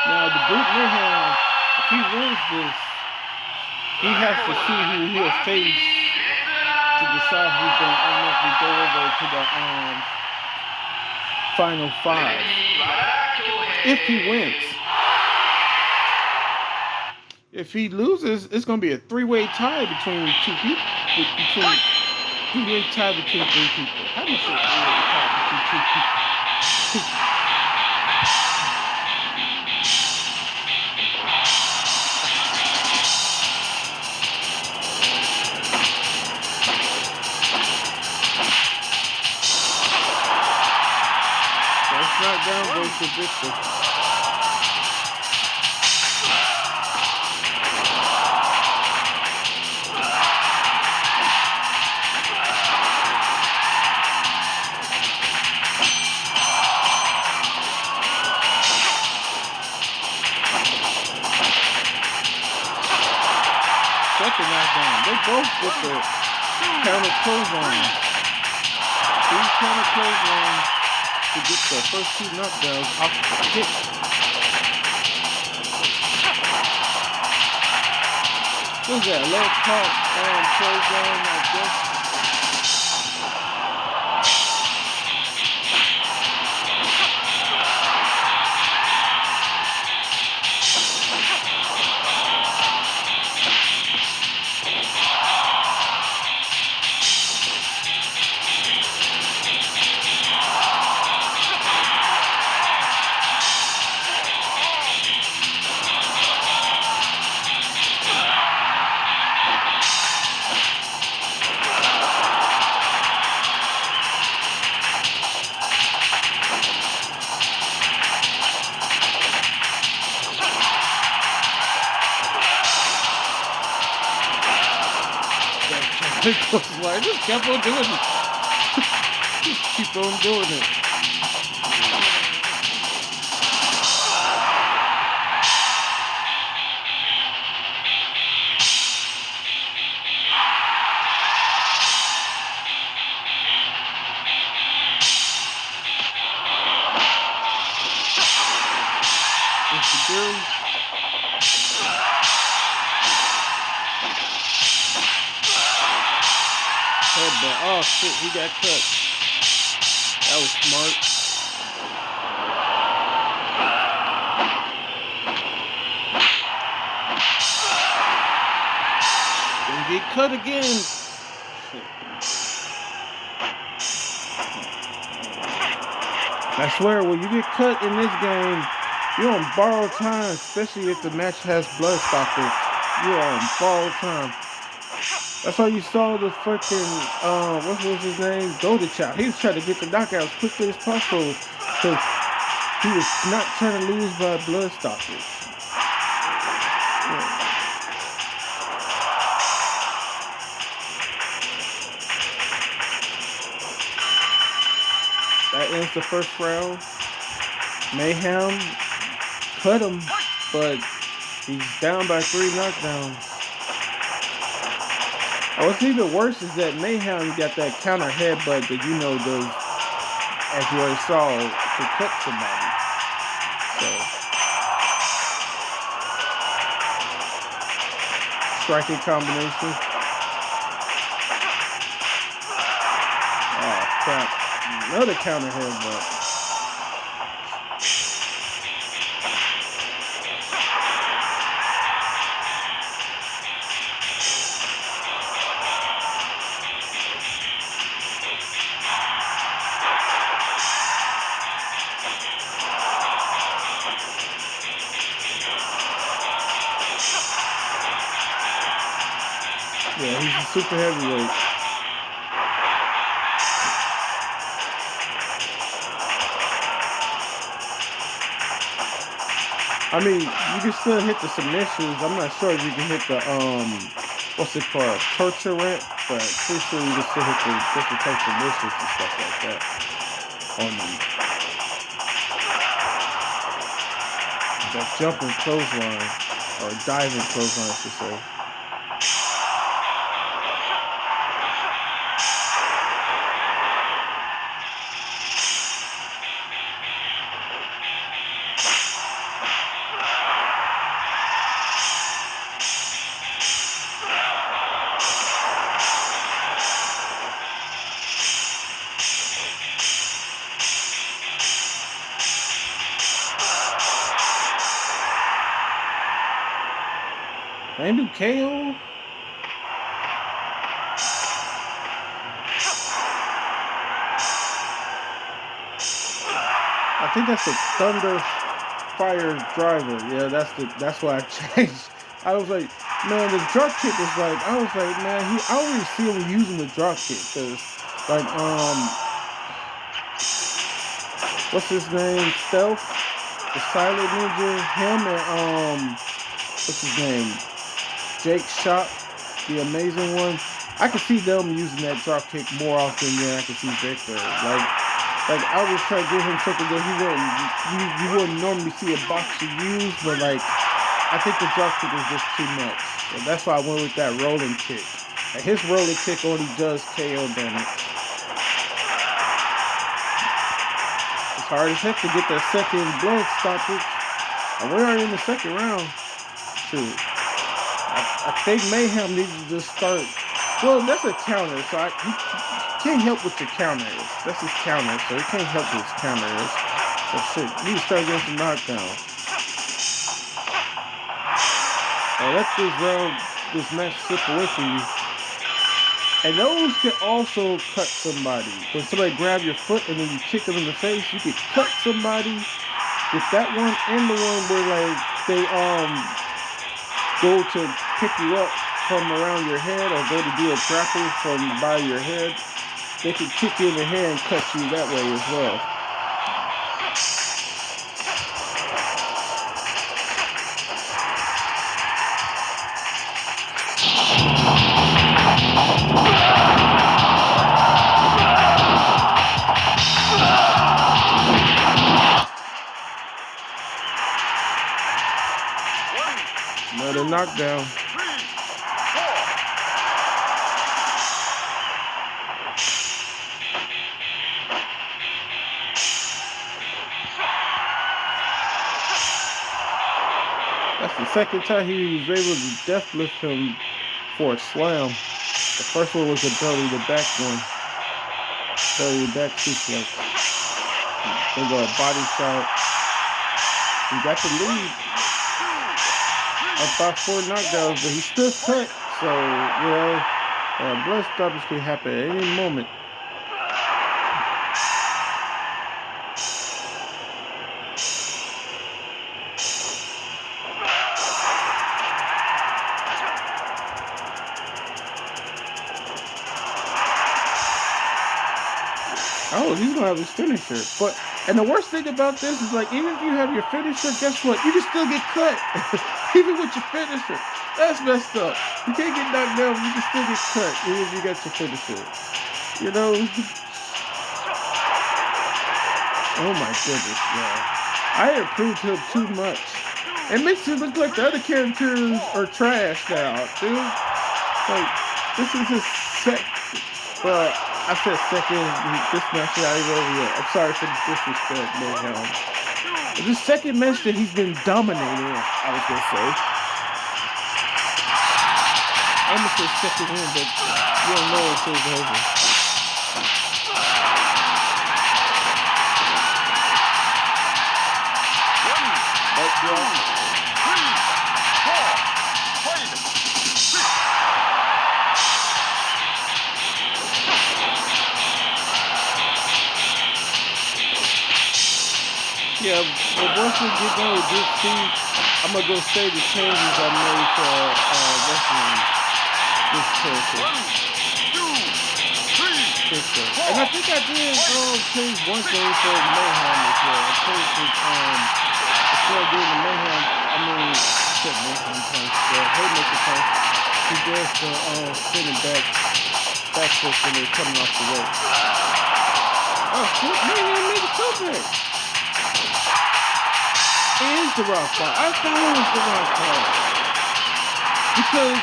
Now the Brute Mayhem, if he wins this, he has to see who he'll face to decide who's going to automatically go over to the final five. If he wins. If he loses, it's going to be a three-way tie between two people. Three-way tie between three people. How do you say three-way tie between two people? First knockdown goes to Victor. Second knockdown. They both with the counter clothesline. Three counter clotheslines to get the first two knockdowns off the kick. What's that? Leg pop clothesline, I guess. Like, just kept on doing it. Just keep on doing it. Insecurity. Headbutt. Oh shit, he got cut. That was smart. Gonna get cut again. I swear, when you get cut in this game, you're on borrowed time, especially if the match has blood stoppers. You're on borrowed time. That's why you saw the fucking, what was his name? Golden Child. He was trying to get the knockout as quickly as possible because he was not trying to lose by blood stoppers. Yeah. That ends the first round. Mayhem cut him, but he's down by 3 knockdowns. What's even worse is that Mayhem got that counter headbutt that does, as you already saw, to cut somebody. So, striking combination. Oh crap! Another counter headbutt. Yeah, he's a super heavyweight. I mean, you can still hit the submissions. I'm not sure if you can hit the what's it called, torture rent, but pretty sure you can still hit the different types of missions and stuff like that on that jumping clothesline or diving clothesline, I should say. Can I do KO? I think that's the Thunder Fire Driver. Yeah, that's why I changed. I was like, man, the drop kick was like, I was like, man, I already see him using the drop kick because, like, what's his name? Stealth, the Silent Ninja, him and what's his name? Jake Shop, the Amazing One. I could see them using that drop kick more often than I could see Victor. Like I was trying to give him something that you wouldn't normally see a boxer use, but like I think the drop kick is just too much. So that's why I went with that rolling kick. And his rolling kick only does KO damage. It's hard as heck to get that second blood stoppage. And we're already in the second round. Shoot. I think Mayhem needs to just start. Well, that's a counter, so he can't help with the counters. That's his counter, so he can't help with his counters. So shit, you need to start getting some knockdowns. Now let this match slip away from you. And those can also cut somebody. When somebody grab your foot and then you kick them in the face, you can cut somebody with that one and the one where like they go to pick you up from around your head or go to do a grapple from by your head. They can kick you in the head and cut you that way as well. Another knockdown. That's the second time he was able to deathlift him for a slam. The first one was a belly to back one. Belly to back suplex. They go a body shot. He got the lead. About 4 knockdowns, but he still cut. So, blood stoppage can happen at any moment. Oh, he's gonna have his finisher. And the worst thing about this is like, even if you have your finisher, guess what? You can still get cut. Even with your finisher. That's messed up. You can't get knocked down, but you can still get cut, even if you got your finisher. You know? Oh my goodness, man. I improved him too much. It makes it look like the other characters are trash now, dude. Like, this is his well, I said second. This match is not even over yet. I'm sorry for the disrespect, Mayhem. The second match that he's been dominating, I was gonna say. I'm gonna say second win, but you don't know until it's over. Yeah, but once we get done with Group C, I'm gonna go say the changes I made for wrestling this character. 1, 2, 3, 4. And I think I did change one thing for Mayhem as well. I changed his Instead of doing the mayhem, I mean, I said mayhem punch, the haymaker punch, he does the spinning back fist when they're coming off the ropes. Oh shit, mayhem made a comeback. It is the rock ball. I thought it was the rock ball. Because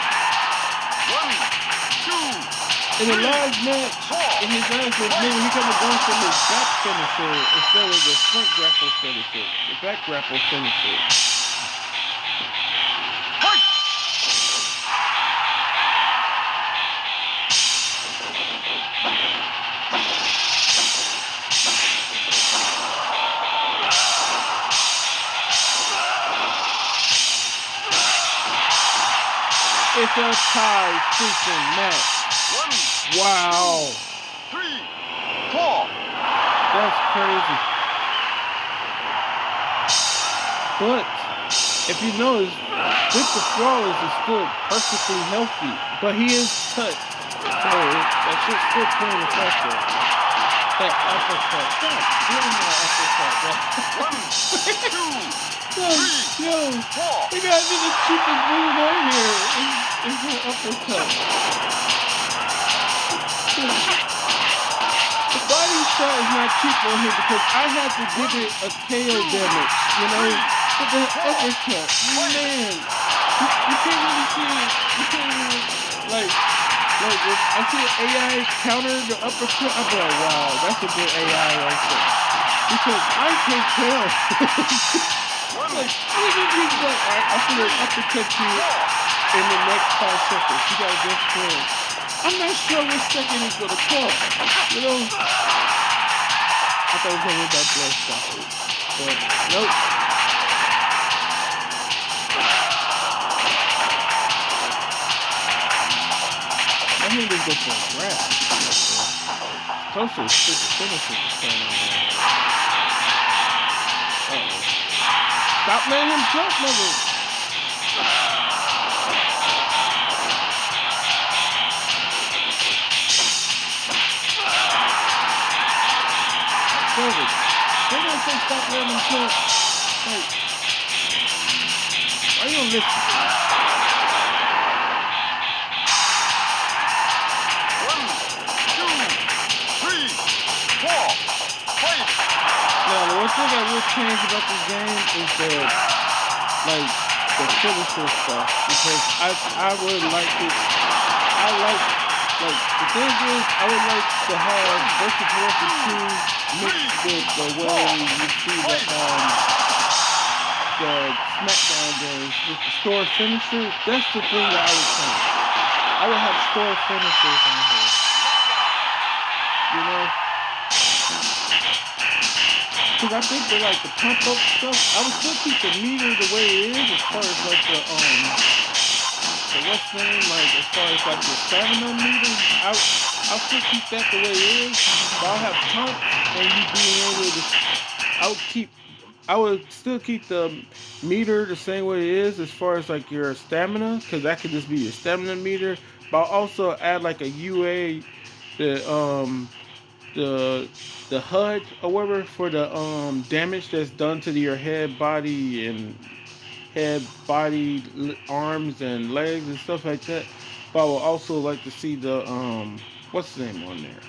in the last match, in his last match, he kept going from his back finisher instead of the front grapple finisher. The back grapple finisher. It's a tie freaking match. Wow. 3, 4. That's crazy. But if you notice, Victor Flawless is still perfectly healthy, but he is cut. So that shit's still playing effect there. That uppercut. God damn that uppercut. 1, 2, 3, Yo, 4. they got me the cheapest move on here. It's an uppercut. The body shot is not cheap on here because I had to give it a KO damage, you know? But the uppercut, man, you can't really see it. You can't really, like if I see an AI counter the uppercut, I'm like, wow, that's a good AI right there. Because I can't tell. Like, he's like, I feel like uppercut you in the next 5 seconds. You gotta go for it. I'm not sure what second he's gonna call. You know? I thought it was gonna be that blood stopper. But nope. I think they go for a grab. Close to a finish is going on there. Uh-oh. Stop letting him jump, mother. Savage. They're gonna say stop letting him jump. Like, why you gonna listen? 1, 2, 3, 4. Fight. Now, the one thing I will change about this game is the finisher stuff, because I would like it. I like the thing is I would like to have Versus Warfare 2 mixed with the way you see the SmackDown games with the store finisher. That's the thing that I would change. I would have store finishers on here. You know? Because I think that like the pump up stuff, I would still keep the meter the way it is as far as like the what's the name, like as far as like the stamina meter, I'll still keep that the way it is, but I'll have pump and you being able to, I would still keep the meter the same way it is as far as like your stamina, because that could just be your stamina meter, but I'll also add like a UA, the HUD or whatever for the damage that's done to your head, body, arms and legs and stuff like that. But I would also like to see the what's the name on there?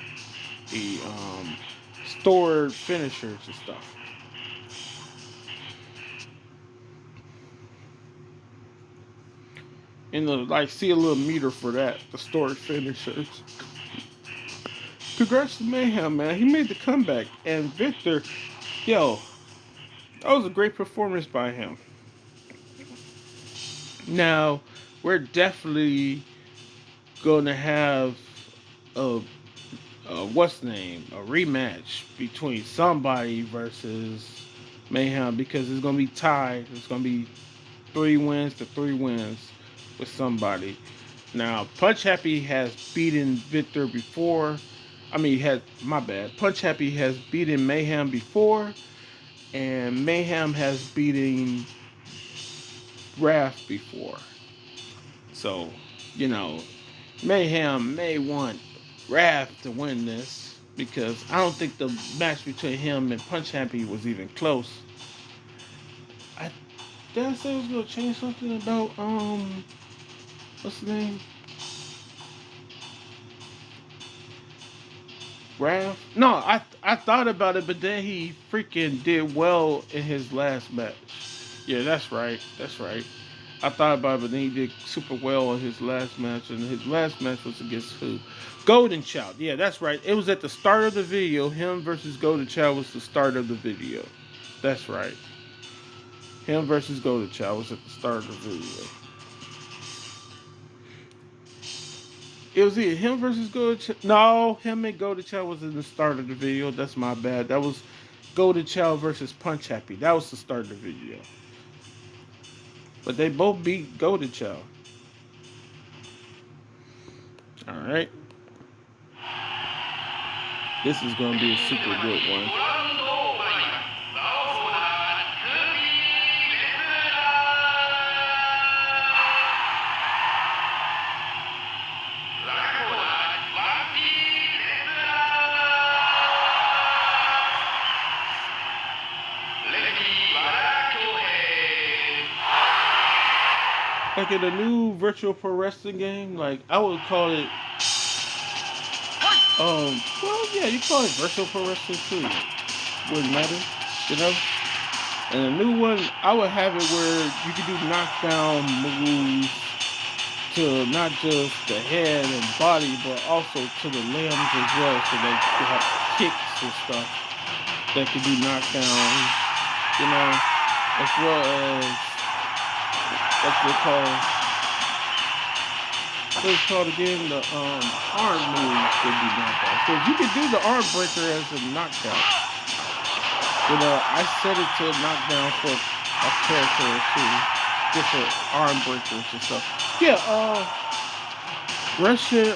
The stored finishers and stuff. And see a little meter for that, the stored finishers. Congrats to Mayhem, man. He made the comeback. And Victor, yo, that was a great performance by him. Now, we're definitely going to have a rematch between somebody versus Mayhem, because it's going to be tied. It's going to be 3 wins to 3 wins with somebody. Now, Punch Happy has beaten Victor before. Punch Happy has beaten Mayhem before, and Mayhem has beaten Wrath before. So, Mayhem may want Wrath to win this, because I don't think the match between him and Punch Happy was even close. did I say I was gonna change something about what's the name? Raph? No, I thought about it, but then he freaking did well in his last match. Yeah, that's right. That's right. I thought about it, but then he did super well in his last match, and his last match was against who? Golden Child. Yeah, that's right. It was at the start of the video. Him versus Golden Child was the start of the video. That's right. Him versus Golden Child was at the start of the video. It was either him versus Golden Child. No, him and Golden Child was in the start of the video. That's my bad. That was Golden Child versus Punch Happy. That was the start of the video. But they both beat Golden Child. Alright. This is going to be a super good one. Like in the new virtual pro wrestling game, like I would call it well yeah, you call it virtual pro wrestling too. Wouldn't matter, you know? And a new one, I would have it where you could do knockdown moves to not just the head and body, but also to the limbs as well. So they could have kicks and stuff that could do knockdowns, you know, as well as what it's called again, the arm moves could be knockdowns. So you could do the arm breaker as a knockdown. You know, I set it to knockdown for a character or two, different arm breakers and stuff. Yeah, Russian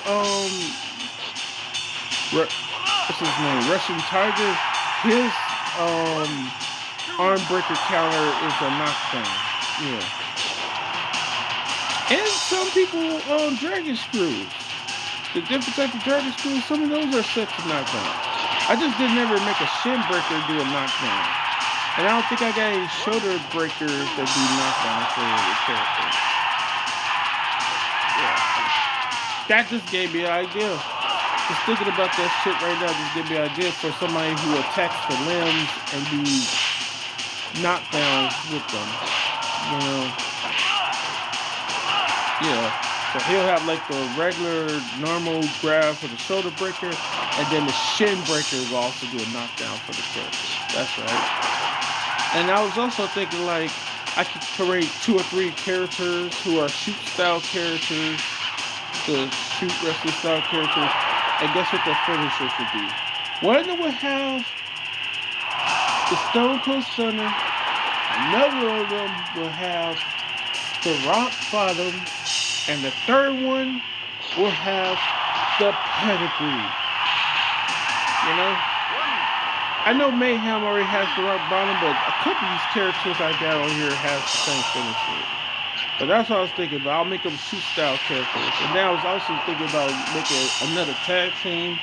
what's his name? Russian Tiger. His arm breaker counter is a knockdown. Yeah. And some people dragon screws. The different type of dragon screws, some of those are set to knockdown. I just didn't ever make a shin breaker do a knockdown. And I don't think I got any shoulder breakers that do knockdown for the characters. Yeah. That just gave me an idea. Just thinking about that shit right now just gave me an idea for somebody who attacks the limbs and do knockdowns with them. You know? Yeah, so he'll have like the regular, normal grab for the shoulder breaker, and then the shin breaker will also do a knockdown for the character. That's right. And I was also thinking like I could create 2 or 3 characters who are shoot style characters, the shoot wrestling style characters, and guess what their finishers would be? One would have the Stone Cold Stunner, another of them will have the Rock Bottom, and the third one will have the Pedigree. You know? I know Mayhem already has the Rock Bottom, but a couple of these characters I got on here have the same finisher. But that's what I was thinking about. I'll make them shoot style characters. And then I was also thinking about making another tag team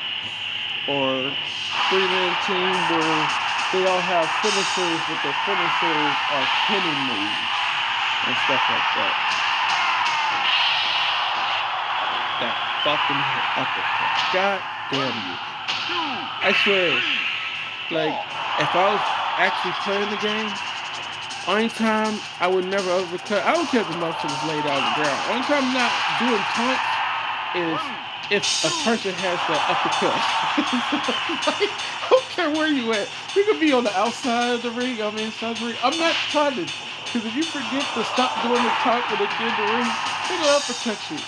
or 3-man team where they all have finishers, but their finishers are pinning moves and stuff like that. That fucking uppercut. God damn you. I swear, like, if I was actually playing the game, only time I would never uppercut, I don't care if the motherfuckers laid out on the ground. Only time I'm not doing taunts is if a person has that uppercut. Like, I don't care where you at. You could be on the outside of the ring, I'm inside the ring. I'm not taunting. Because if you forget to stop doing the taunt when they get in the ring, they're gonna uppercut you.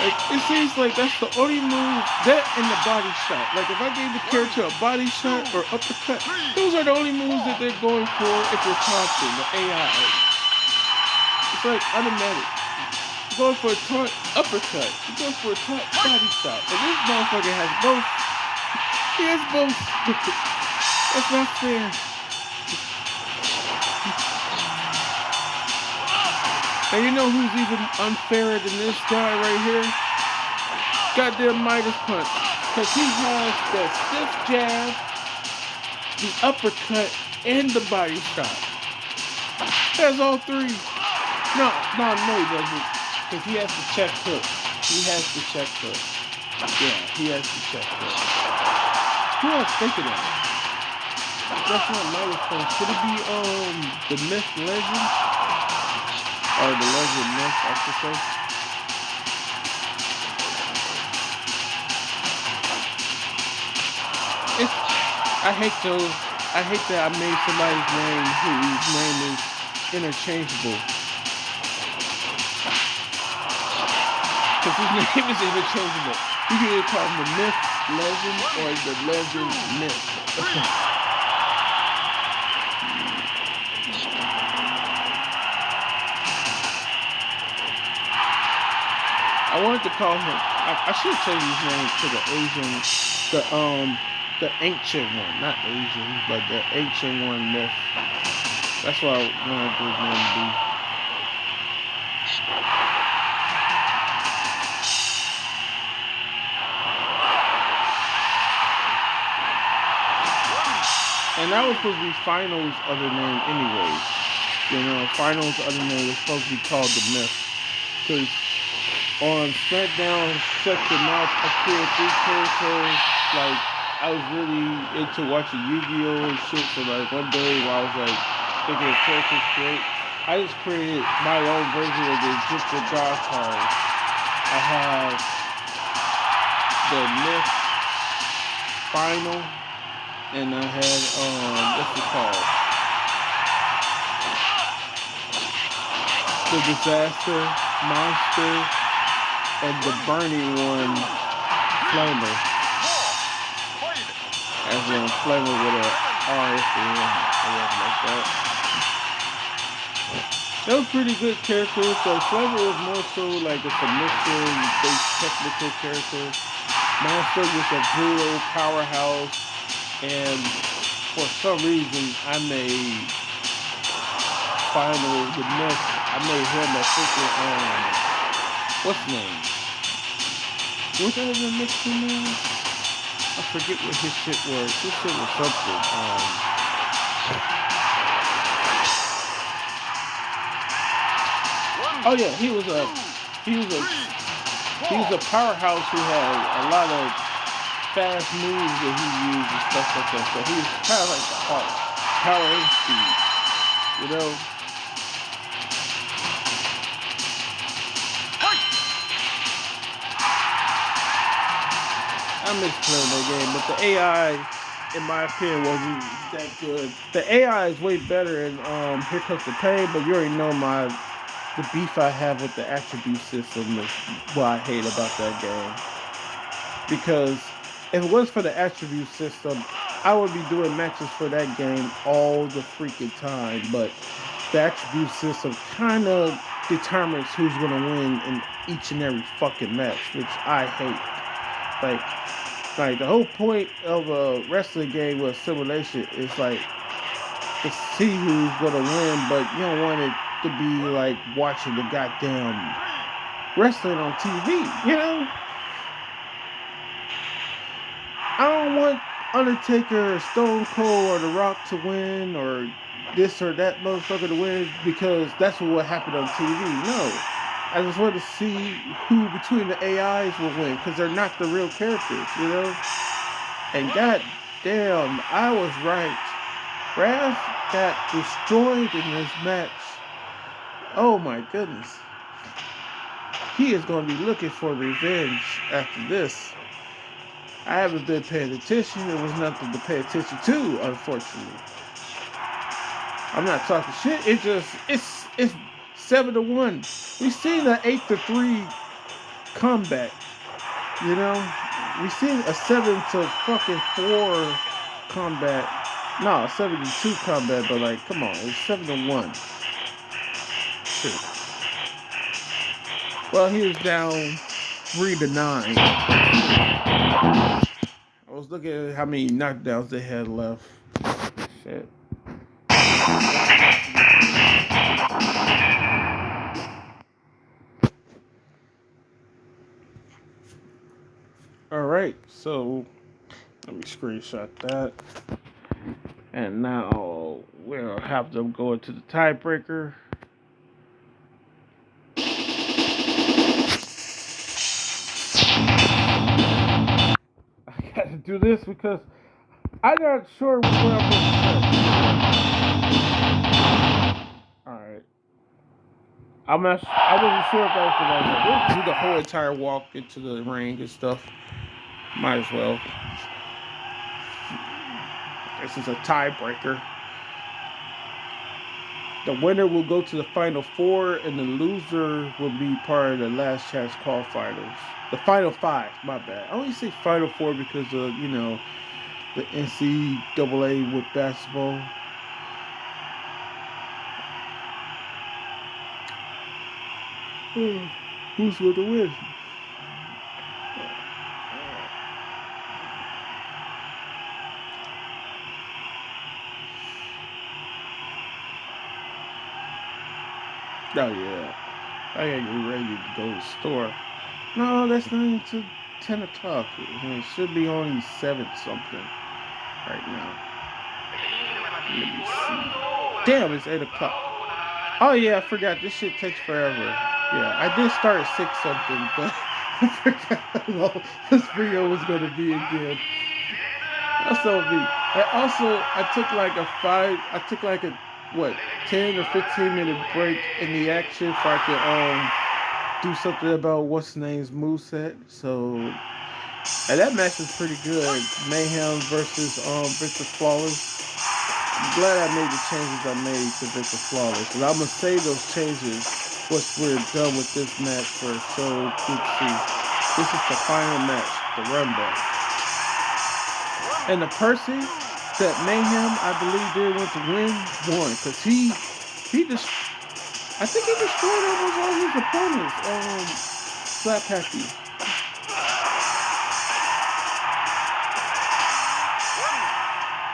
Like, it seems like that's the only move, that and the body shot. Like, if I gave the character a body shot or uppercut, those are the only moves that they're going for if you're taunting, the AI. It's like automatic. You're going for a taunt uppercut. You're going for a taunt body shot. And this motherfucker has both. He has both. That's not fair. And you know who's even unfairer than this guy right here? Goddamn Midas Punch. Because he has the stiff jab, the uppercut, and the body shot. That's all three. No, no, no, he doesn't. Because he has to check hook. He has to check hook. Yeah, he has to check hook. Who else thinking of it? That's not my response. Could it be the Myth Legend? Or the Legend Myth, I should say. It's I hate those. I hate that I made somebody's name whose name is interchangeable. Because his name is interchangeable. You can either call him the Myth Legend or the Legend Myth. I wanted to call him. I should change his name to the Asian, the ancient one, not Asian, but the ancient one. Myth. That's what I wanted his name to be. And that was supposed to be Finals other name anyway. You know, Finals other name was supposed to be called the Myth. Because on SmackDown, Shut Your Mouth, I created 3 characters. Like, I was really into watching Yu-Gi-Oh! And shit. So, like, one day while I was, like, thinking of characters to create, I just created my own version of the Egyptian God cards. I have the Myth Final, and I had, what's it called? The Disaster, Monster, and the Burning one, Flamer. As in Flamer with a R at the end, or whatever like that. That was pretty good characters. So Flamer was more so like a submission-based technical character. Monster was a brutal powerhouse, and for some reason I made Final the Myth. I made him a freaking what's his name? What the other Myth name? I forget what his shit was. His shit was something. Oh yeah, he was a powerhouse who had a lot of fast moves that he used and stuff like that. So he was kind of like the Hulk, power and speed, you know. I miss playing that game, but the AI, in my opinion, wasn't that good. The AI is way better in Here Comes the Pain, but you already know the beef I have with the attribute system is what I hate about that game. Because if it was for the attribute system, I would be doing matches for that game all the freaking time. But the attribute system kind of determines who's gonna win in each and every fucking match, which I hate. Like the whole point of a wrestling game with simulation is like to see who's gonna win, but you don't want it to be like watching the goddamn wrestling on TV. You know, I don't want Undertaker or Stone Cold or The Rock to win or this or that motherfucker to win because that's what happened on TV. No, I just want to see who between the AIs will win because they're not the real characters, you know. And god damn, I was right. Raph got destroyed in this match. Oh my goodness. He is going to be looking for revenge after this. I haven't been paying attention. There was nothing to pay attention to, unfortunately. I'm not talking shit. It's 7-1. We've seen an 8-3 comeback. You know, we've seen a 7-4 comeback. No, 7-2 comeback. But like, come on, it's 7-1. Shit. Well, he was down 3-9. I was looking at how many knockdowns they had left. Shit. All right, so let me screenshot that. And now we'll have them go into the tiebreaker. I gotta do this because I'm not sure what I'm gonna press. Alright. I wasn't sure if that was the right one. We'll do the whole entire walk into the ring and stuff. Might as well. This is a tiebreaker. The winner will go to the final four, and the loser will be part of the last chance qualifiers. The final five, my bad. I always say final four because of, the NCAA with basketball. Who's going to win? Oh, yeah. I gotta get ready to go to the store. No, that's not until 10 o'clock. It should be only 7 something right now. Let me see. Damn, it's 8 o'clock. Oh, yeah, I forgot. This shit takes forever. Yeah, I did start at 6 something, but I forgot how long this video was going to be again. That's on me. And also, I took like a 10 or 15 minute break in the action so I could do something about what's his name's moveset. So, and that match was pretty good. Mayhem versus Victor Flawless. I'm glad I made the changes I made to Victor Flawless. And I'm gonna save those changes once we're done with this match for Show Group C. This is the final match, the run back. And the person that Mayhem, I believe, did want to win, won. Because he just, I think he destroyed almost all his opponents. Slap Happy. 1,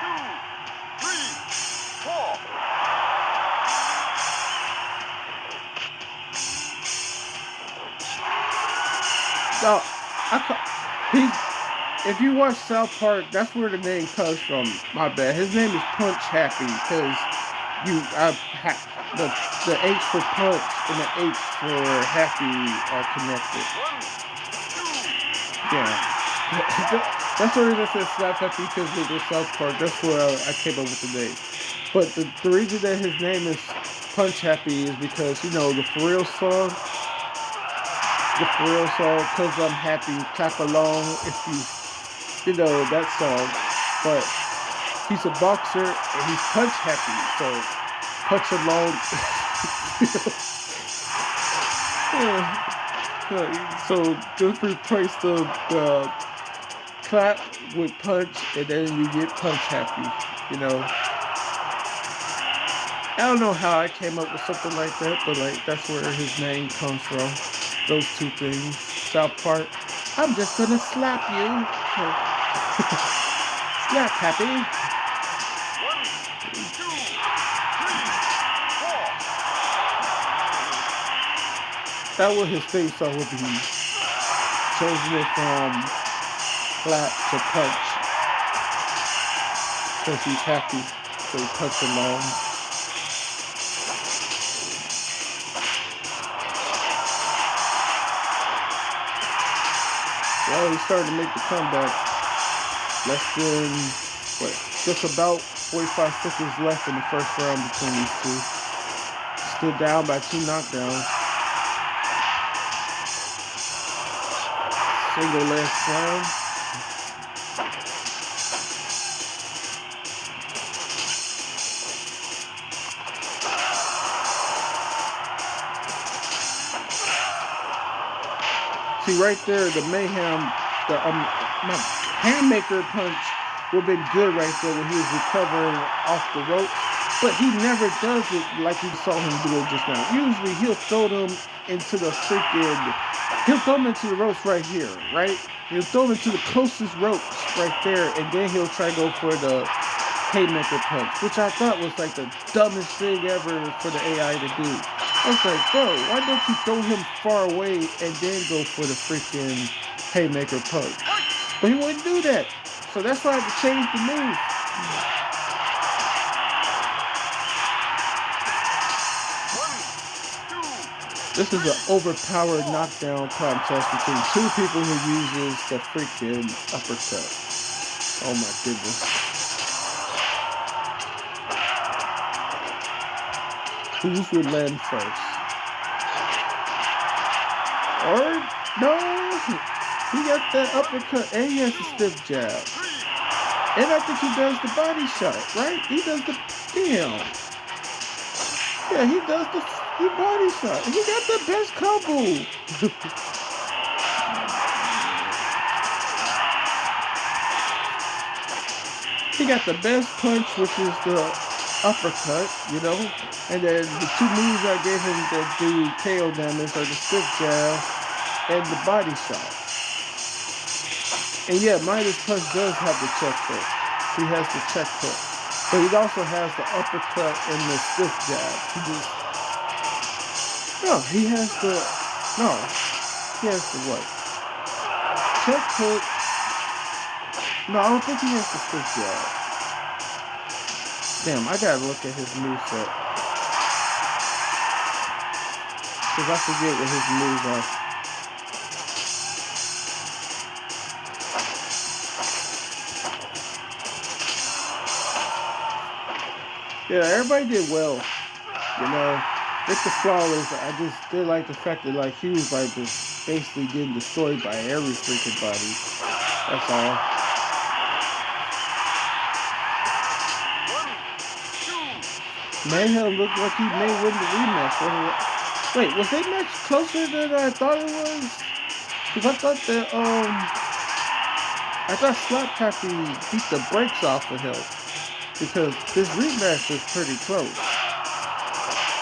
2, 3, 4. No, if you watch South Park, that's where the name comes from. My bad. His name is Punch Happy because the H for punch and the H for happy are connected. 1, 2, 3. Yeah. That's the reason I said Slap Happy because of the South Park. That's where I came up with the name. But the reason that his name is Punch Happy is because, the For Real song. The For Real song, Cause I'm Happy, clap along if that song. But he's a boxer and he's punch happy, so punch along. So just replace the clap with punch and then you get punch happy, I don't know how I came up with something like that, but that's where his name comes from. Those two things. South Park. I'm just gonna slap you. Slap Happy. 1, 2, 3, 4. That was his theme song would be changing it from clap to punch. Because he's happy. So he punch along. Well, he started to make the comeback. Less than, just about 45 seconds left in the first round between these two. Still down by 2 knockdowns. Single leg slam. See right there, the Mayhem, my Handmaker punch would have been good right there when he was recovering off the ropes. But he never does it like you saw him do it just now. Usually he'll throw them into the ropes right here, right? He'll throw them into the closest ropes right there, and then he'll try to go for the Haymaker punch, which I thought was like the dumbest thing ever for the AI to do. I was like, bro, why don't you throw him far away and then go for the freaking Haymaker punch? But he wouldn't do that. So that's why I had to change the move. This is an overpowered knockdown contest between two people who uses the freaking uppercut. Oh my goodness. Who's would land first? Or no, he got that uppercut and he has the stiff jab. And I think he does the body shot, right? He does the damn. Yeah, he does the body shot. He got the best combo. He got the best punch, which is the uppercut, you know. And then the two moves I gave him that do KO damage are the stiff jab and the body shot. And yeah, Midas Punch does have the check hook. He has the check hook. But he also has the uppercut and the stiff jab. He has the what? Check hook. No, I don't think he has the stiff jab. Damn, I gotta look at his moveset. Because I forget what his moves are. Yeah, everybody did well. You know, Victor Flawless, I just did like the fact that like he was like just basically getting destroyed by every freaking body. That's all. 1, 2. Mayhem looked like he may win the rematch. Wait, was that match closer than I thought it was? Because I thought Slap Happy beat the brakes off of him. Because this rematch was pretty close.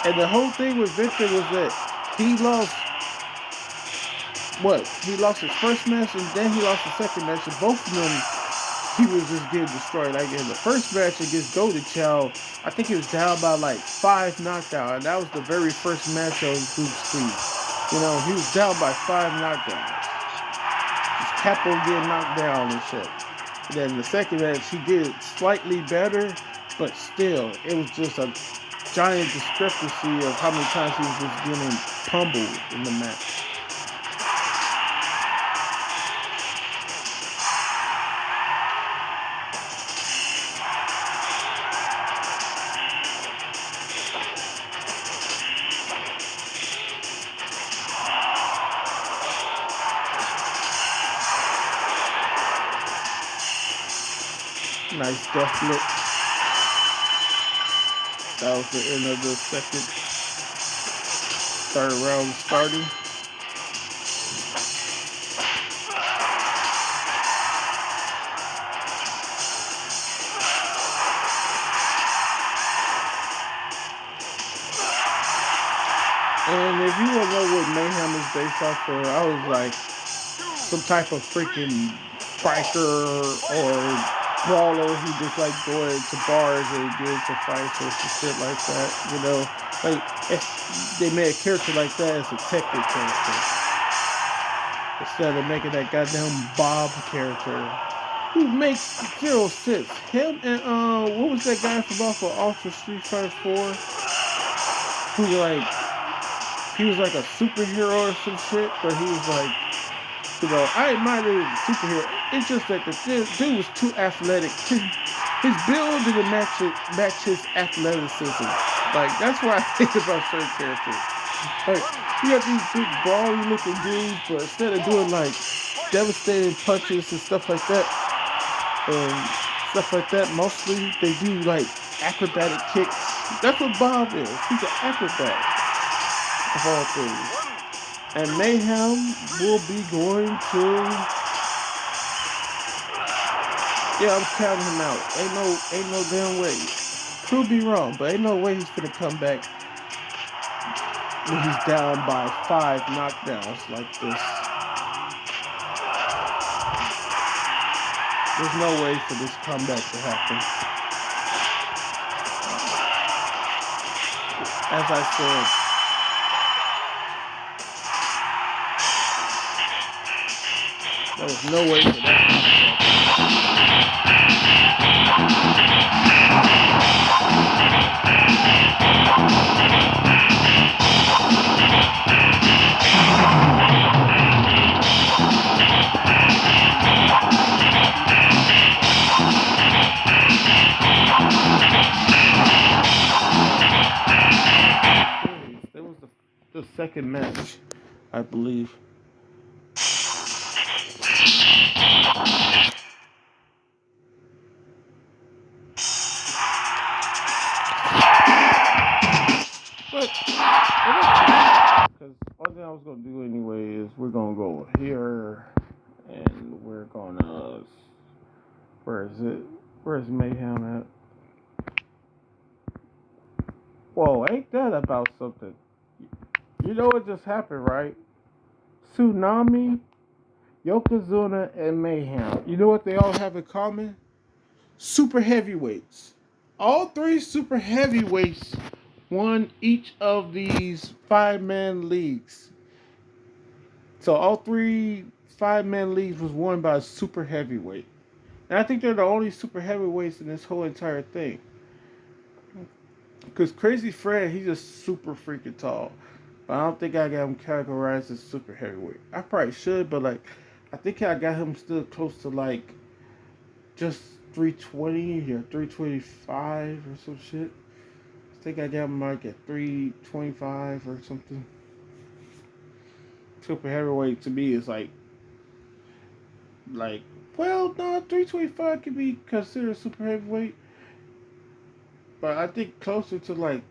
And the whole thing with Victor was that he lost he lost his first match and then he lost the second match, and both of them he was just getting destroyed. Like in the first match against Golden Child, I think he was down by like 5 knockdowns, and that was the very first match of Group C. You know, he was down by 5 knockdowns. Just kept on getting knocked down and shit. And then the second match he did slightly better, but still it was just a giant discrepancy of how many times he was just getting pummeled in the match. Nice death look. That was the end of the third round starting. And if you want to know what Mayhem is based off of, I was like some type of freaking biker or brawler who just like going to bars and get into fights or some shit like that, you know. Like if they made a character like that as a detective character instead of making that goddamn Bob character who makes zero sense. Him and what was that guy from off of Ultra Street Fighter 4 who he was like a superhero or some shit, but he was like, you know, I admire him as a superhero. It's just that the dude was too athletic. His build didn't match his athleticism. Like, that's what I think about certain characters. Like, you have these big brawly looking dudes, but instead of doing like devastating punches and stuff like that, mostly they do like acrobatic kicks. That's what Bob is. He's an acrobat of all things. And Mayhem will be going to... Yeah, I'm counting him out. Ain't no damn way. Could be wrong, but ain't no way he's gonna come back when he's down by 5 knockdowns like this. There's no way for this comeback to happen. As I said, there was no way for that. second match, I believe. But because one thing I was gonna do anyway is we're gonna go here and we're gonna where is it? Where's Mayhem at? Whoa, ain't that about something? You know what just happened, right? Tsunami, Yokozuna, and Mayhem. You know what they all have in common? Super heavyweights. All three super heavyweights won each of these 5-man leagues. So all three 5-man leagues was won by a super heavyweight. And I think they're the only super heavyweights in this whole entire thing. Because Crazy Fred, he's just super freaking tall. But I don't think I got him categorized as super heavyweight. I probably should, but like, I think I got him still close to like just 320 or 325 or some shit. I think I got him like at 325 or something. Super heavyweight to me is like, well, no, 325 can be considered super heavyweight. But I think closer to like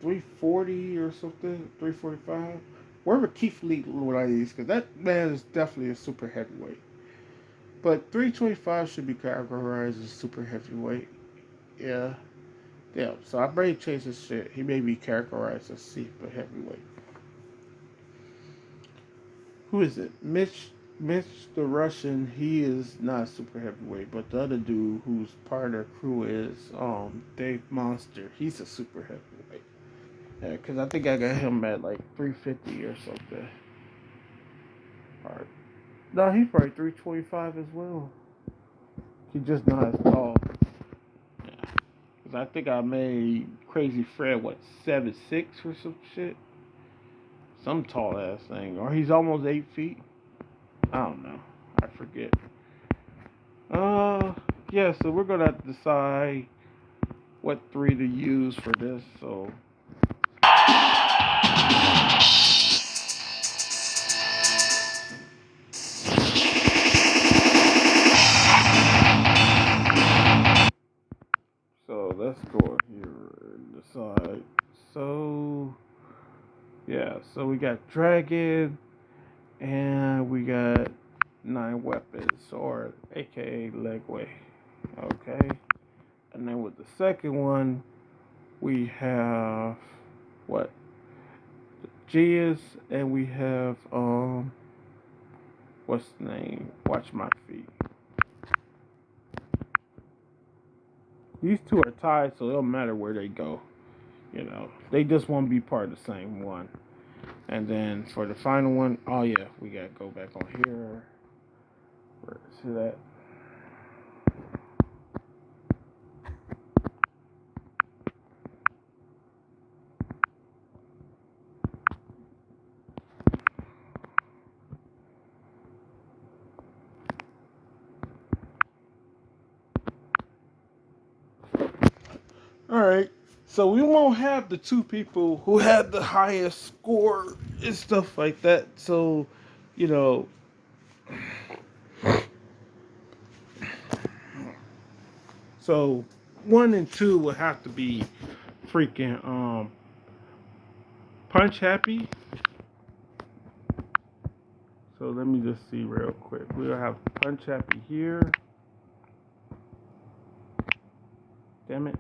340 or something, 345. Wherever Keith Lee is, because that man is definitely a super heavyweight. But 325 should be categorized as super heavyweight. Yeah. Yeah. So I may change this shit. He may be categorized as super heavyweight. Who is it? Mitch the Russian, he is not super heavyweight, but the other dude who's part of their crew is Dave Monster. He's a super heavyweight. Yeah, because I think I got him at like 350 or something. Alright. No, he's probably 325 as well. He's just not as tall. Yeah. Because I think I made Crazy Fred, 7'6" or some shit? Some tall ass thing. Or he's almost 8 feet. I don't know. I forget. Yeah, so we're gonna have to decide what 3 to use for this, so. So let's go here and decide. So, yeah, so we got Dragon and we got 9 weapons, or aka Legway. Okay. And then with the second one, we have what? Gias, and we have what's the name? Watch My Feet. These two are tied, so it don't matter where they go. You know, they just won't be part of the same one. And then for the final one, oh yeah, we gotta go back on here. Where is it at? All right. So we won't have the 2 people who had the highest score and stuff like that. So, you know, so 1 and 2 will have to be freaking Punch Happy. So let me just see real quick. We'll have Punch Happy here. Damn it.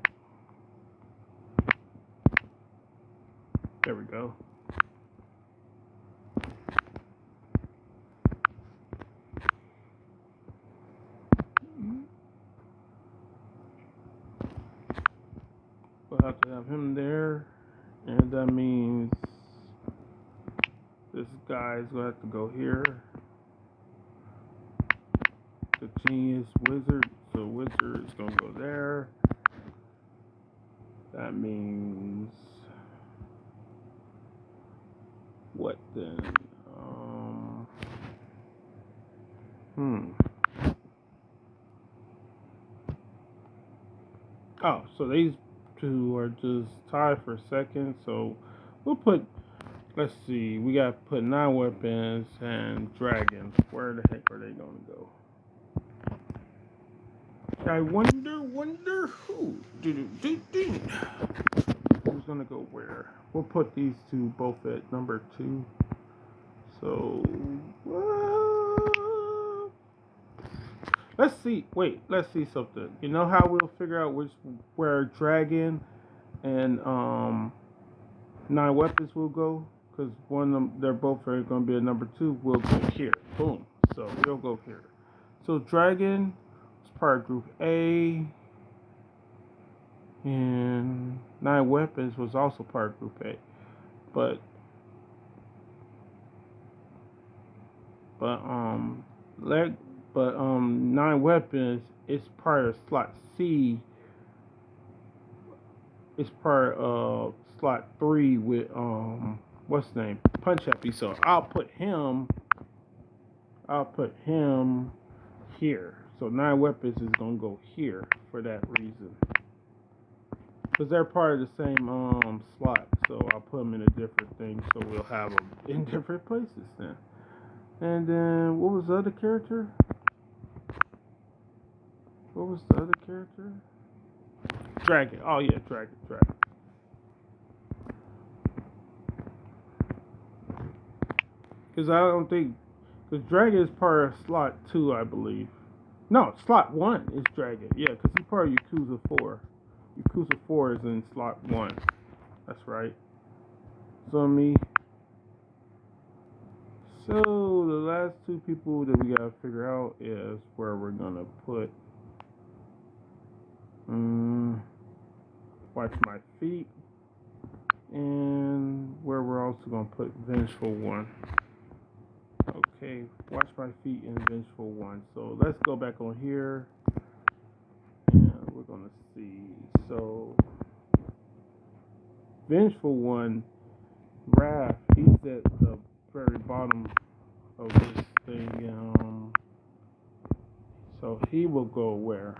There we go. We'll have to have him there. And that means this guy's going to have to go here. The Genius Wizard. So Wizard is going to go there. That means what then? Oh, so these 2 are just tied for second. So we'll put Let's see. We got to put 9 weapons and dragons. Where the heck are they going to go? I wonder who. Who's going to go where? We'll put these two both at number 2. So, let's see. Wait, let's see something. You know how we'll figure out where dragon and 9 weapons will go? Because one of them, they're both going to be a number 2. We'll go here. Boom. So we'll go here. So dragon is part of group A, and 9 weapons was also part of group A, but leg, but 9 weapons is part of slot C. It's part of slot 3 with what's his name, Punch Happy. So I'll put him here. So 9 weapons is gonna go here for that reason. Because they're part of the same slot, so I'll put them in a different thing, so we'll have them in different places then. And then, what was the other character? Dragon. Oh yeah, Dragon. Because I don't think, because Dragon is part of slot 2, I believe. No, slot 1 is Dragon. Yeah, because he's part of Yakuza 4. Yakuza 4 is in slot 1. That's right. So the last 2 people that we gotta figure out is where we're gonna put Watch My Feet, and where we're also gonna put Vengeful One. Okay, Watch My Feet and Vengeful One. So let's go back on here, and we're gonna see. So Vengeful One, Raph, he's at the very bottom of this thing. So he will go where?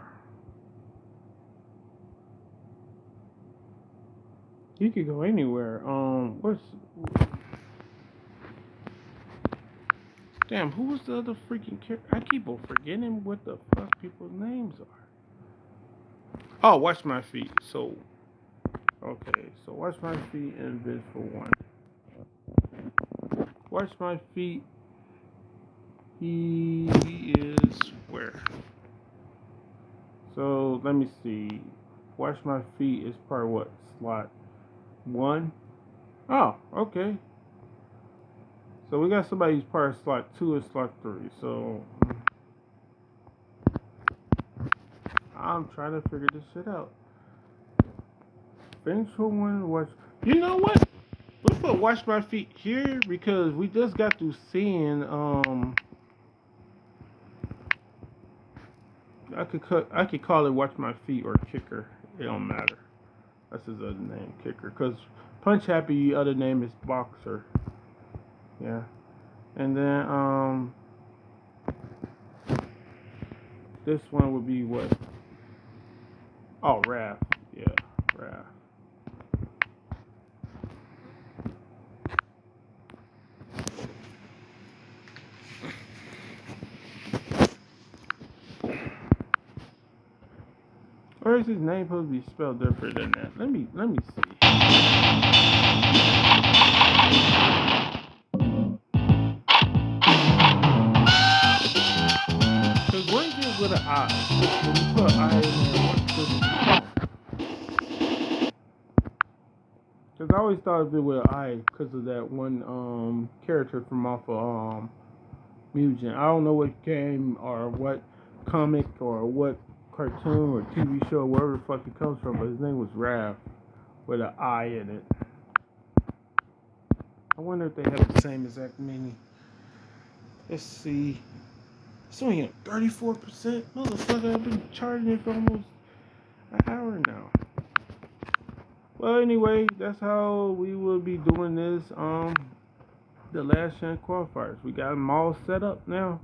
He could go anywhere. Damn, who was the other freaking character? I keep on forgetting what the fuck people's names are. Oh, Watch My Feet. So, okay. So, Watch My Feet and Vengeful One. Watch My Feet. He is where? So, let me see. Watch My Feet is part of what? Slot 1? Oh, okay. So we got somebody who's part of slot 2 and slot 3. So I'm trying to figure this shit out. Vengeful One, watch. You know what? Let's put Watch My Feet here because we just got through seeing I could call it Watch My Feet or Kicker. It don't matter. That's his other name, Kicker. Because Punch Happy other name is Boxer. Yeah. And then this one would be what? Oh, Raph. Yeah, Raph. Or is his name supposed to be spelled different than that? Let me see. Because one is with an I. When you put an I in there, what's the... Because I always thought of it with an I because of that one character from off of Mugen. I don't know what game or what comic or what cartoon or TV show, wherever the fuck it comes from, but his name was Raph with an I in it. I wonder if they have the same exact meaning. Let's see. It's only at 34%. Motherfucker, I've been charging it for almost an hour now. Well, anyway, that's how we will be doing this. The last chance qualifiers. We got them all set up now.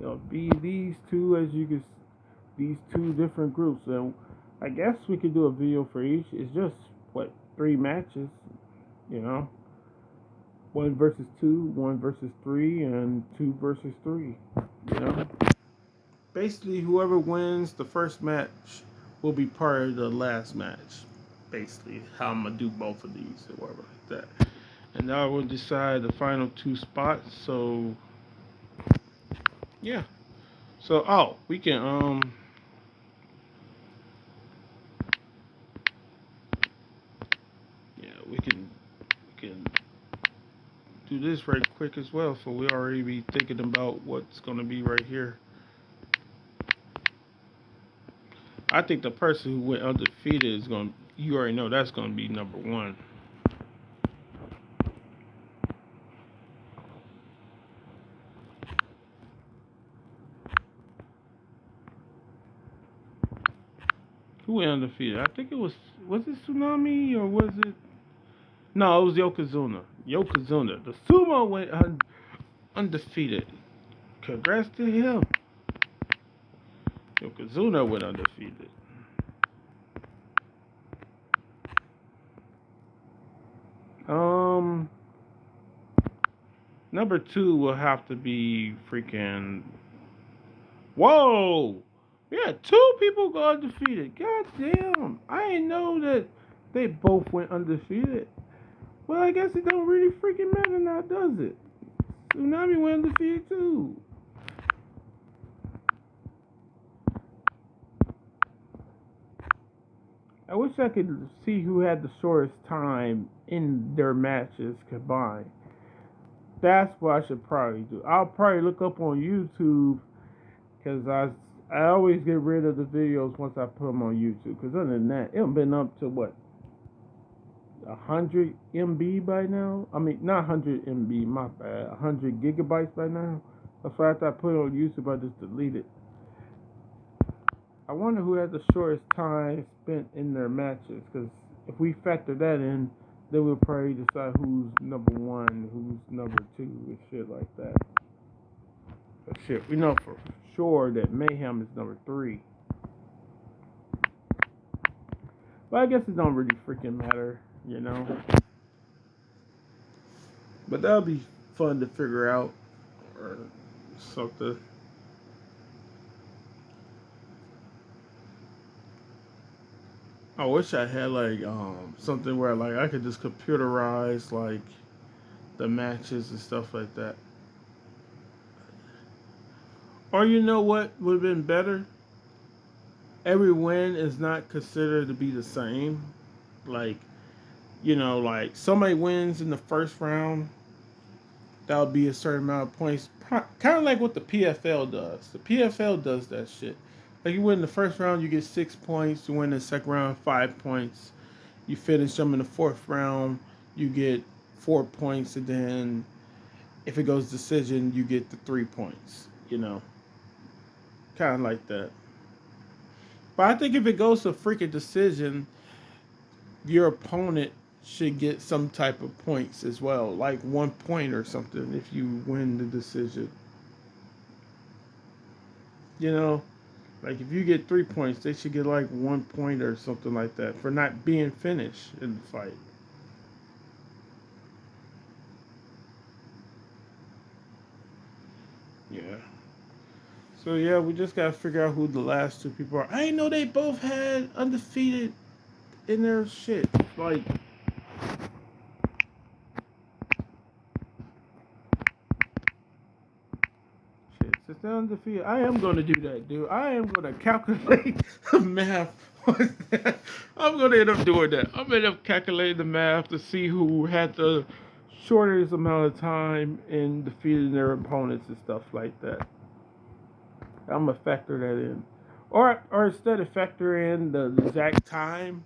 It'll be these two, as you can, these 2 different groups, and I guess we could do a video for each. It's just what 3 matches, you know. 1 versus 2, 1 versus 3, and 2 versus 3. You know, basically, whoever wins the first match will be part of the last match. Basically, how I'm gonna do both of these or whatever like that. And now we'll decide the final 2 spots. So yeah. So we can yeah we can do this right quick as well. So we already be thinking about what's gonna be right here. I think the person who went undefeated is gonna. You already know that's gonna be number 1. Who went undefeated? I think it was it Tsunami or was it? No, it was Yokozuna. Yokozuna. The sumo went undefeated. Congrats to him. Yokozuna went undefeated. Number 2 will have to be freaking. Whoa! Yeah, 2 people go undefeated. God damn! I didn't know that they both went undefeated. Well, I guess it don't really freaking matter now, does it? Tsunami went undefeated too. I wish I could see who had the shortest time in their matches combined. That's what I should probably do. I'll probably look up on YouTube because I always get rid of the videos once I put them on YouTube. Because other than that, it's been up to what, 100 MB by now? I mean, not 100 MB, my bad. 100 gigabytes by now. That's why after I put it on YouTube, I just delete it. I wonder who had the shortest time spent in their matches. Because if we factor that in, then we'll probably decide who's number 1, who's number 2, and shit like that. But shit, we know for sure that Mayhem is number 3. But I guess it don't really freaking matter, you know. But that'll be fun to figure out or something. I wish I had like something where like I could just computerize like the matches and stuff like that. Or you know what would have been better? Every win is not considered to be the same. Like, you know, like somebody wins in the first round, that'll be a certain amount of points. Kind of like what the PFL does. The PFL does that shit. Like you win the first round, you get 6 points. You win the second round, 5 points. You finish them in the fourth round, you get 4 points, and then if it goes decision, you get the 3 points. You know, kind of like that. But I think if it goes to a freaking decision, your opponent should get some type of points as well, like 1 point or something if you win the decision. You know, like if you get 3 points, they should get like 1 point or something like that for not being finished in the fight. Yeah. So yeah, we just gotta figure out who the last 2 people are. I didn't know they both had undefeated in their shit. Like, shit, since they're undefeated, I am gonna do that, dude. I am gonna calculate the math on that. I'm gonna end up doing that. I'm gonna end up calculating the math to see who had the shortest amount of time in defeating their opponents and stuff like that. I'm gonna factor that in, or instead of factor in the exact time,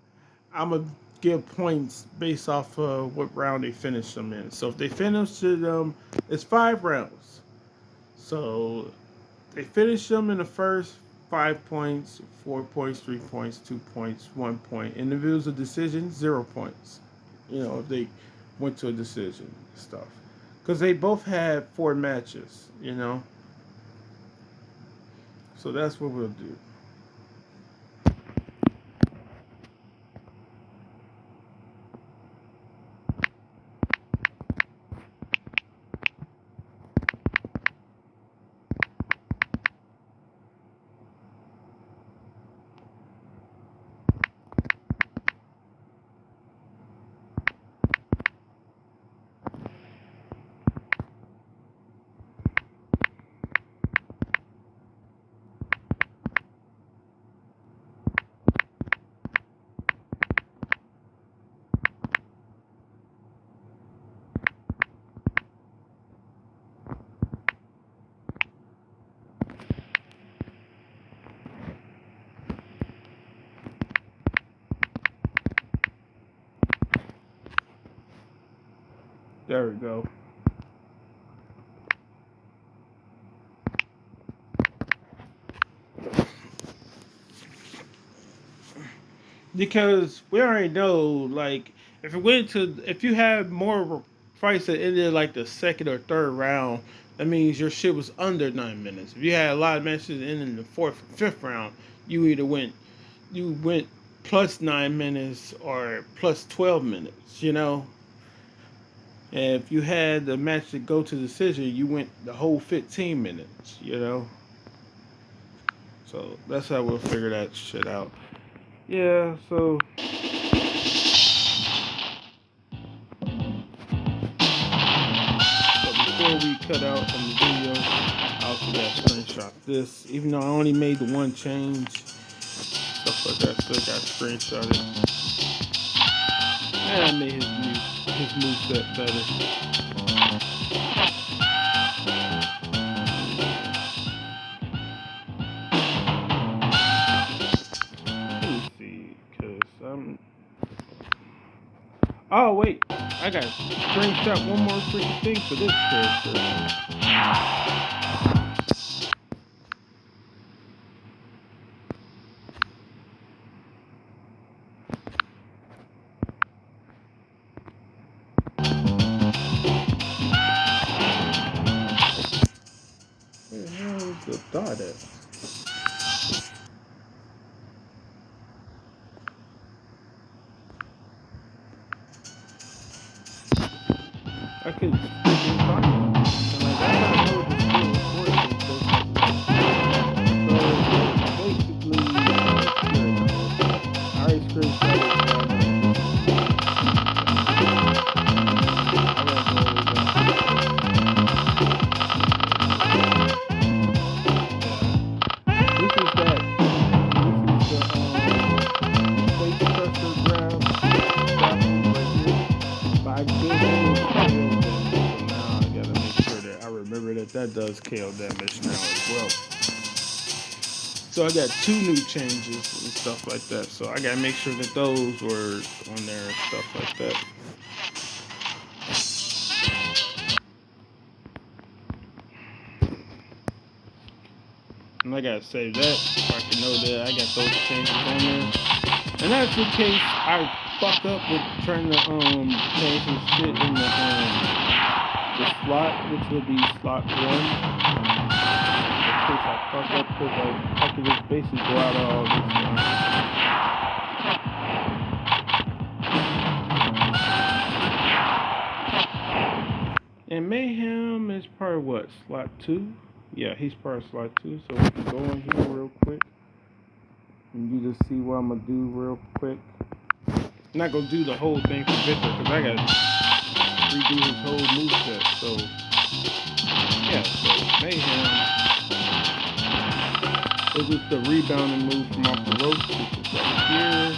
I'm gonna give points based off of what round they finish them in. So if they finish them, it's 5 rounds. So they finish them in the first, 5 points, 4 points, 3 points, 2 points, 1 point. And if it was a decision, 0 points. You know, if they went to a decision stuff, because they both had 4 matches. You know. So that's what we'll do. There we go. Because we already know, like, if you had more fights that ended like the second or third round, that means your shit was under 9 minutes. If you had a lot of matches that ended in the fourth or fifth round, you either went plus 9 minutes or plus 12 minutes. And if you had the match to go to decision, you went the whole 15 minutes. So that's how we'll figure that shit out. Yeah. So. Before we cut out from the video, I also got screenshot this. Even though I only made the one change, stuff like that, still got screenshotted. And I made his moveset better. Let me see, cause oh wait, I got screenshot one more freaking thing for this character. Where the hell is the dot at? I could freaking find it. And like, I gotta know if it's still recording and stuff like that. So basically, I already screenshot it. That does KO damage now as well. So I got 2 new changes and stuff like that. So I gotta make sure that those were on there and stuff like that. And I gotta save that so I can know that I got those changes on there. And that's in case I fuck up with trying to change this shit in the slot, which will be slot 1. In case I fuck up, because I can just basically go out of all this stuff. And Mayhem is part of what? Slot 2? Yeah, he's part of slot 2, so we can go in here real quick. And you just see what I'm going to do real quick. I'm not going to do the whole thing for Victor, because I got to redo his whole moveset, so... Yeah, so Mayhem is just the rebounding move from off the ropes, which is right here.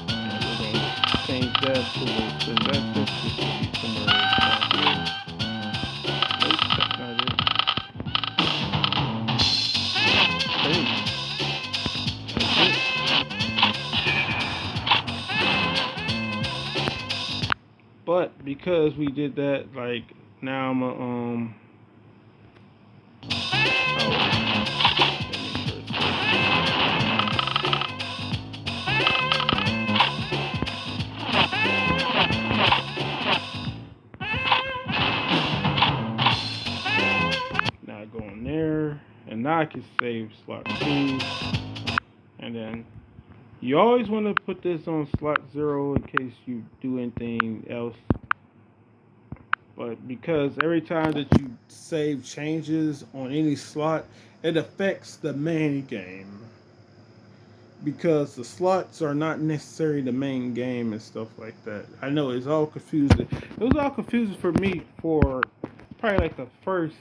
And we're going to change that to the synthetic, which will be somewhere down here. Nope, that's not it. Boom. That's it. But because we did that, like, now I'm a, now go in there, and now I can save slot 2, and then you always want to put this on slot 0 in case you do anything else. But because every time that you save changes on any slot, it affects the main game. Because the slots are not necessarily the main game and stuff like that. I know it's all confusing. It was all confusing for me for probably like the first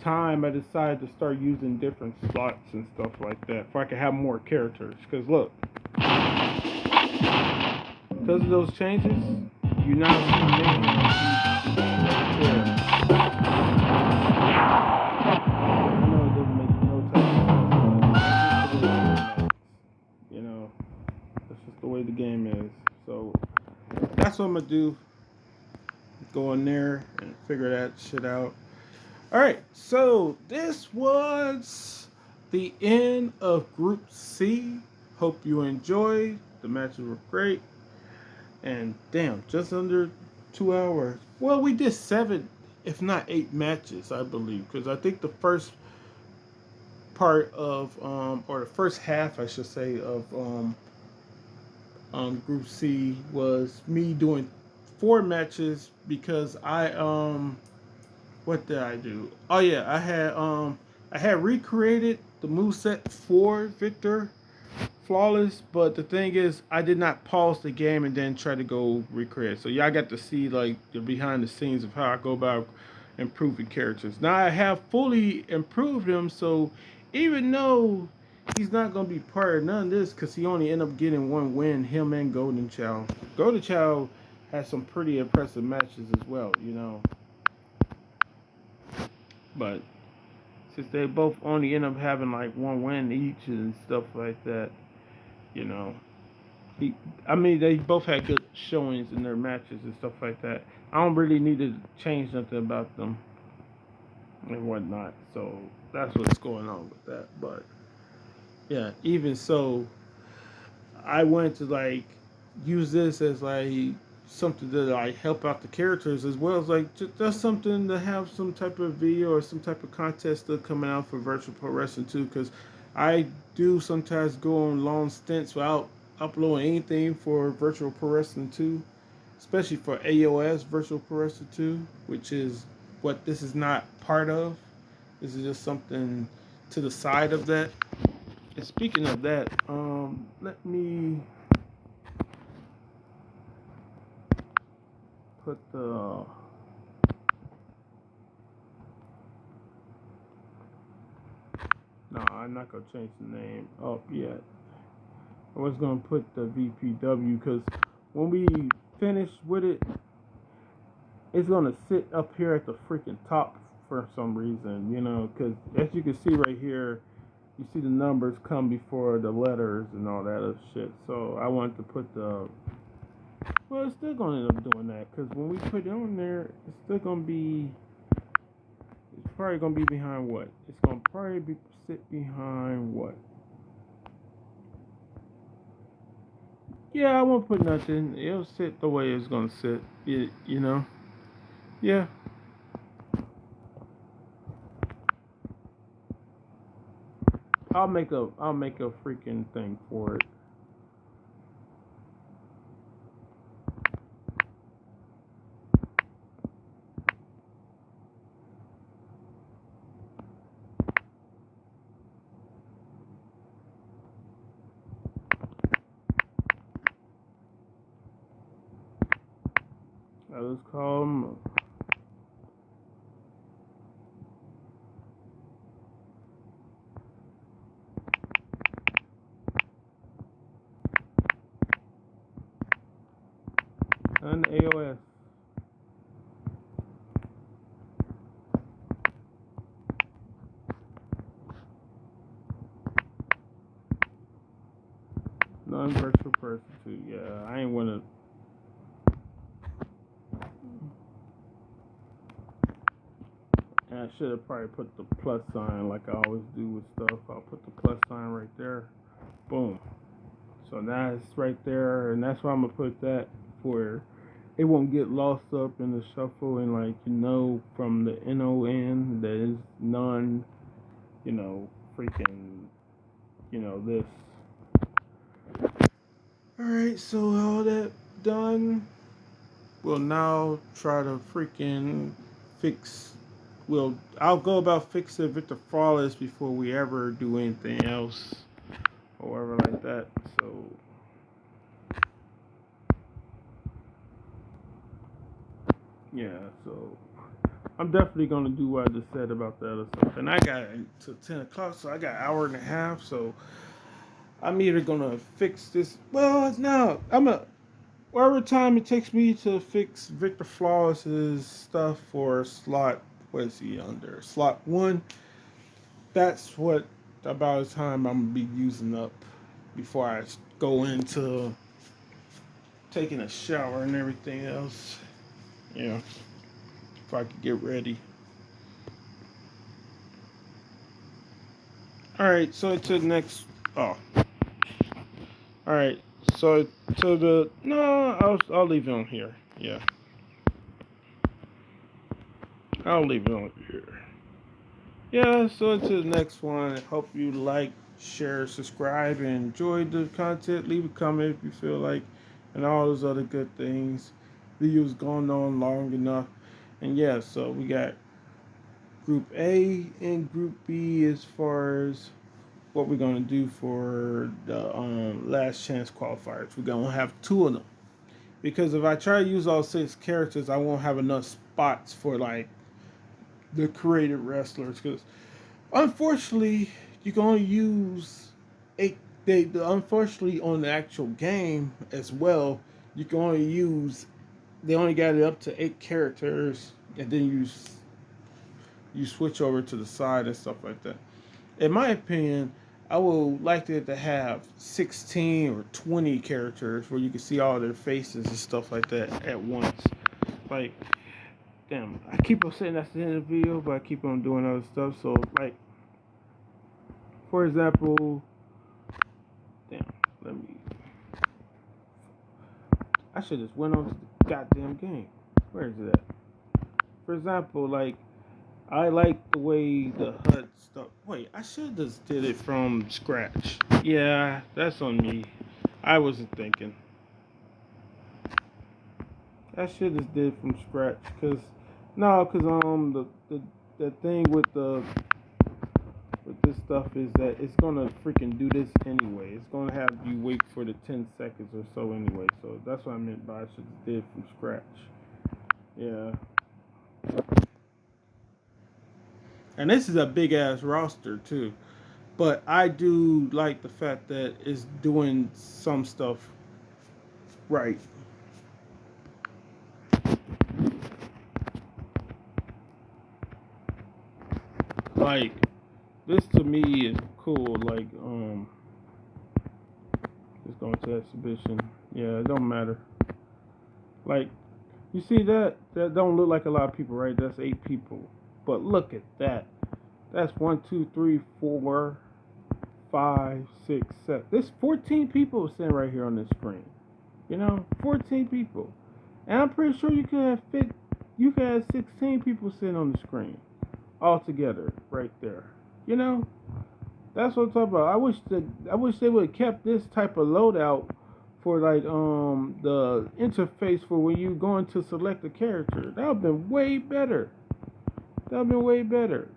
time I decided to start using different slots and stuff like that, so I could have more characters. Because look, because of those changes, you now see Mayhem right there. I know it doesn't make no type of sense. You know, that's just the way the game is. So that's what I'm gonna do. go in there and figure that shit out. All right, so this was the end of Group C. Hope you enjoyed. The matches were great. And damn, just under 2 hours. Well, we did 7, if not 8 matches, I believe. Because I think the first part of, or the first half, I should say, of Group C was me doing 4 matches because what did I do? Oh yeah, I had recreated the moveset for Victor Flawless, but the thing is I did not pause the game and then try to go recreate. So y'all got to see like the behind the scenes of how I go about improving characters. Now I have fully improved him, so even though he's not gonna be part of none of this because he only ended up getting 1 win, him and Golden Child. Golden Child has some pretty impressive matches as well, you know. But since they both only end up having like 1 win each and stuff like that, you know. I mean, they both had good showings in their matches and stuff like that. I don't really need to change nothing about them and whatnot. So that's what's going on with that. But yeah, even so, I wanted to like use this as like something to like help out the characters as well as like just something to have some type of video or some type of contest still coming out for Virtual Pro Wrestling too, because I do sometimes go on long stints without uploading anything for Virtual Pro Wrestling 2, especially for AOS Virtual Pro Wrestling 2, which is what this is not part of. This is just something to the side of that. And speaking of that, let me put the no, I'm not gonna change the name up yet. I was gonna put the VPW because when we finish with it, it's gonna sit up here at the freaking top for some reason, you know. Because as you can see right here, you see the numbers come before the letters and all that other shit. So I wanted to put the. Well, it's still gonna end up doing that because when we put it on there, it's still gonna be. It's probably gonna be behind what? It's gonna probably sit behind what? Yeah, I won't put nothing. It'll sit the way it's gonna sit. You know. Yeah. I'll make a freaking thing for it. Let's call them. And AOS. Non-virtual person too. Yeah, I ain't wanna. And I should have probably put the plus sign like I always do with stuff. I'll put the plus sign right there. Boom. So now it's right there, and that's why I'm gonna put that for it won't get lost up in the shuffle and like from the NON that is none, freaking, this. All right, so all that done, we'll now try to freaking fix. I'll go about fixing Victor Flawless before we ever do anything else or whatever like that. So. Yeah, so I'm definitely gonna do what I just said about the other stuff. And I got to 10 o'clock, so I got an hour and a half. So I'm either gonna fix this. Well, no, whatever time it takes me to fix Victor Flawless's stuff for slot. What is he under? Slot 1. That's what about the time I'm gonna be using up before I go into taking a shower and everything else. Yeah, if I could get ready. All right, so to the next. Oh, all right. So to the no, I'll leave it on here. Yeah, I'll leave it on here. Yeah, so to the next one. Hope you like, share, subscribe, and enjoy the content. Leave a comment if you feel like, and all those other good things. Video's going on long enough, and yeah, so we got Group A and Group B as far as what we're gonna do for the last chance qualifiers. We're gonna have two of them because if I try to use all six characters, I won't have enough spots for like the created wrestlers. Because unfortunately, you can only use eight. Unfortunately on the actual game as well, you can only use. They only got it up to 8 characters, and then you switch over to the side and stuff like that. In my opinion, I would like it to have 16 or 20 characters where you can see all their faces and stuff like that at once. Like, damn, I keep on saying that's the end of the video, but I keep on doing other stuff. So, like, for example, damn, let me. I should just went on to the goddamn game. Where is it at? For example, like, I like the way the HUD stuff. Wait, I should just did it from scratch. Yeah, that's on me. I wasn't thinking. I should just did it from scratch. Cause no, cause the thing with this stuff is that it's gonna freaking do this anyway. It's gonna have you wait for the 10 seconds or so anyway. So that's what I meant by I should just did it from scratch. Yeah. And this is a big ass roster too. But I do like the fact that it's doing some stuff right. Like this to me is cool. Like just going to exhibition. Yeah, it don't matter. Like you see that don't look like a lot of people, right? That's 8 people. But look at that. That's 1, 2, 3, 4, 5, 6, 7. There's 14 people sitting right here on this screen. 14 people. And I'm pretty sure you could have 16 people sitting on the screen all together right there. You know? That's what I'm talking about. I wish they would have kept this type of loadout for like the interface for when you going to select a character. That would have been way better. That would have been way better.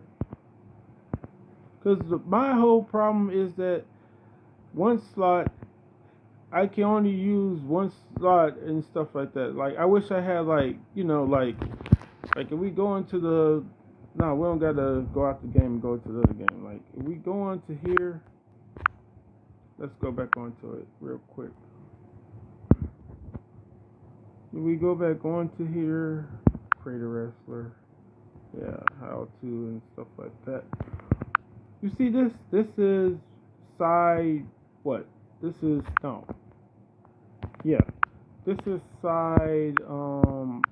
Because my whole problem is that one slot, I can only use one slot and stuff like that. Like, I wish I had, like if we go into the. No, we don't got to go out the game and go to the other game. Like, if we go on to here, let's go back onto it real quick. If we go back onto here, create a wrestler. Yeah, how to and stuff like that. You see this? This is side. What? This is no. Yeah, this is side. Cause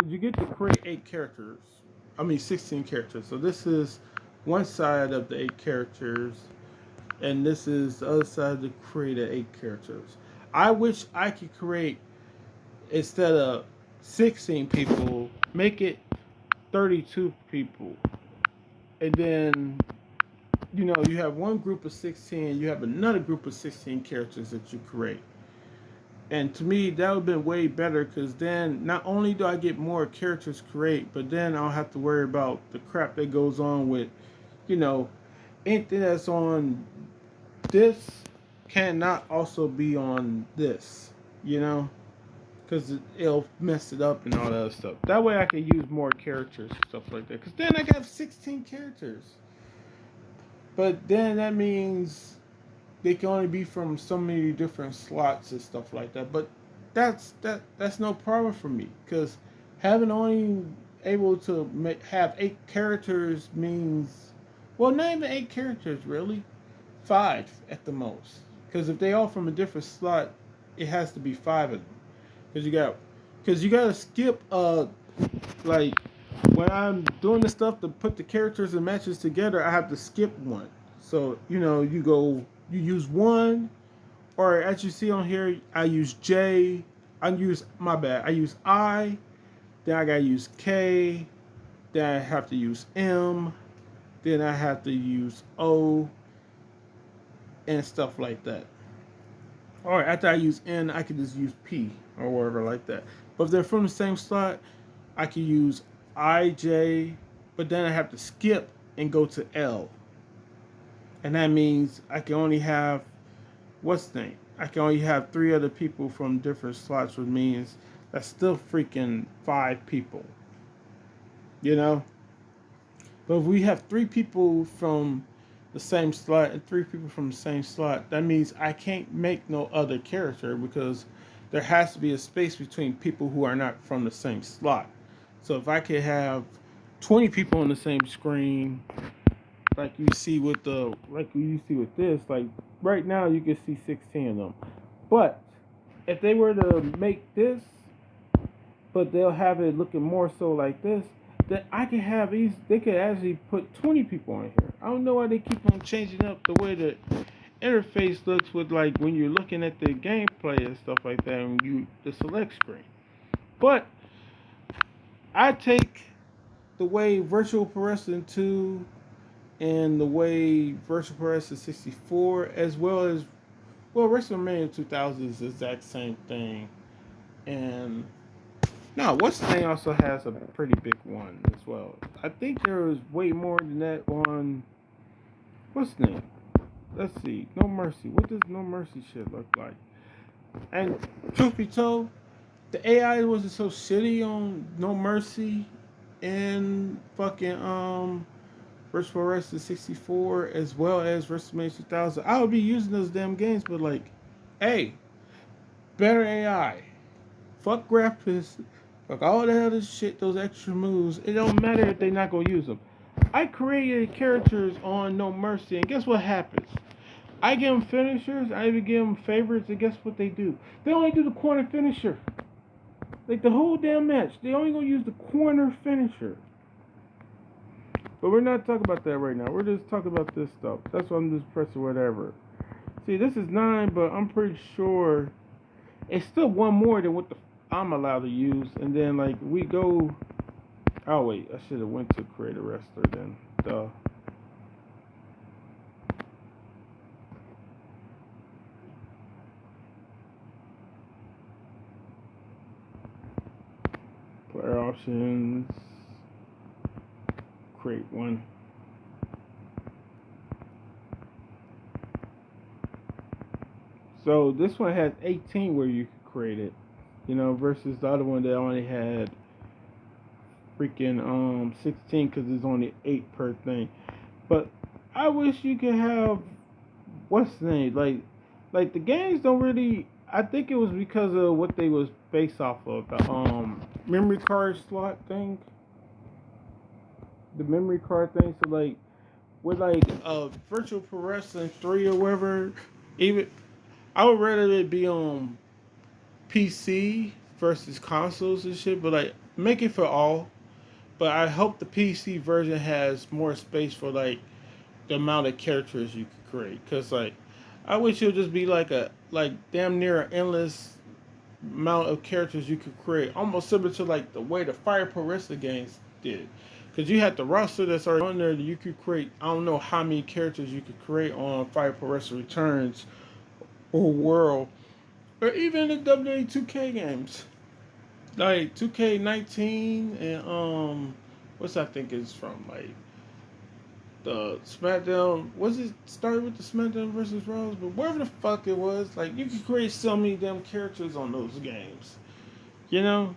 you get to create 8 characters. I mean, 16 characters. So this is one side of the 8 characters, and this is the other side to create 8 characters. I wish I could create instead of 16 people, make it 32 people, and then you have one group of 16, you have another group of 16 characters that you create. And to me, that would have been way better because then not only do I get more characters create, but then I don't have to worry about the crap that goes on with, anything that's on this cannot also be on this, because it'll mess it up and all that other stuff. That way I can use more characters and stuff like that. Because then I got 16 characters. But then that means they can only be from so many different slots and stuff like that. But that's no problem for me because having only able to have 8 characters means, well, not even 8 characters really, 5 at the most. Because if they all from a different slot, it has to be 5 of them. Because you got to skip Like when I'm doing the stuff to put the characters and matches together, I have to skip one. So you use one, or as you see on here, I use J. I use my bad. I use I. Then I gotta use K. Then I have to use M. Then I have to use O and stuff like that. Or after I use N, I can just use P or whatever like that. But if they're from the same slot, I can use IJ, but then I have to skip and go to L. And that means I can only have, what's the name? I can only have three other people from different slots, which means that's still freaking five people. You know? But if we have three people from the same slot and three people from the same slot, that means I can't make no other character because there has to be a space between people who are not from the same slot. So if I could have 20 people on the same screen, like you see with this, like right now you can see 16 of them. But if they were to make this, but they'll have it looking more so like this, that I could have these. They could actually put 20 people on here. I don't know why they keep on changing up the way the interface looks with like when you're looking at the gameplay and stuff like that, and you the select screen. But I take the way Virtual Pro Wrestling 2 and the way Virtual Pro Wrestling 64, as well as WrestleMania 2000 is the exact same thing. And no, what's the name also has a pretty big one as well. I think there was way more than that on what's the name? Let's see. No Mercy. What does No Mercy shit look like? And truth be told, the AI wasn't so shitty on No Mercy and fucking Virtual Wrestling 64 as well as WrestleMania 2000. I would be using those damn games, but like, hey, better AI. Fuck graphics. Fuck all that other shit, those extra moves. It don't matter if they not gonna use them. I created characters on No Mercy, and guess what happens? I give them finishers, I even give them favorites, and guess what they do? They only do the corner finisher. Like the whole damn match, they only gonna use the corner finisher. But we're not talking about that right now. We're just talking about this stuff. That's why I'm just pressing whatever. See, this is 9, but I'm pretty sure it's still one more than what I'm allowed to use. And then like we go. Oh wait, I should have went to create a wrestler then. Duh. Player options. Create one. So this one has 18 where you could create it, versus the other one that only had freaking 16 because there's only 8 per thing. But I wish you could have what's the name like the games don't really. I think it was because of what they was based off of the memory card slot thing, the memory card thing. So like with like Virtual Pro Wrestling 3 or whatever, even I would rather it be on PC versus consoles and shit, but like make it for all. But I hope the PC version has more space for like the amount of characters you could create. Cause like I wish it would just be like damn near an endless amount of characters you could create, almost similar to like the way the Fire Pro Wrestling games did. Cause you had the roster that's already on there that you could create. I don't know how many characters you could create on Fire Pro Wrestling Returns or World, or even the WWE 2K games, like 2K19 and what's I think is from like the SmackDown. Was it started with the SmackDown versus Raws? But whatever the fuck it was, like you could create so many damn characters on those games,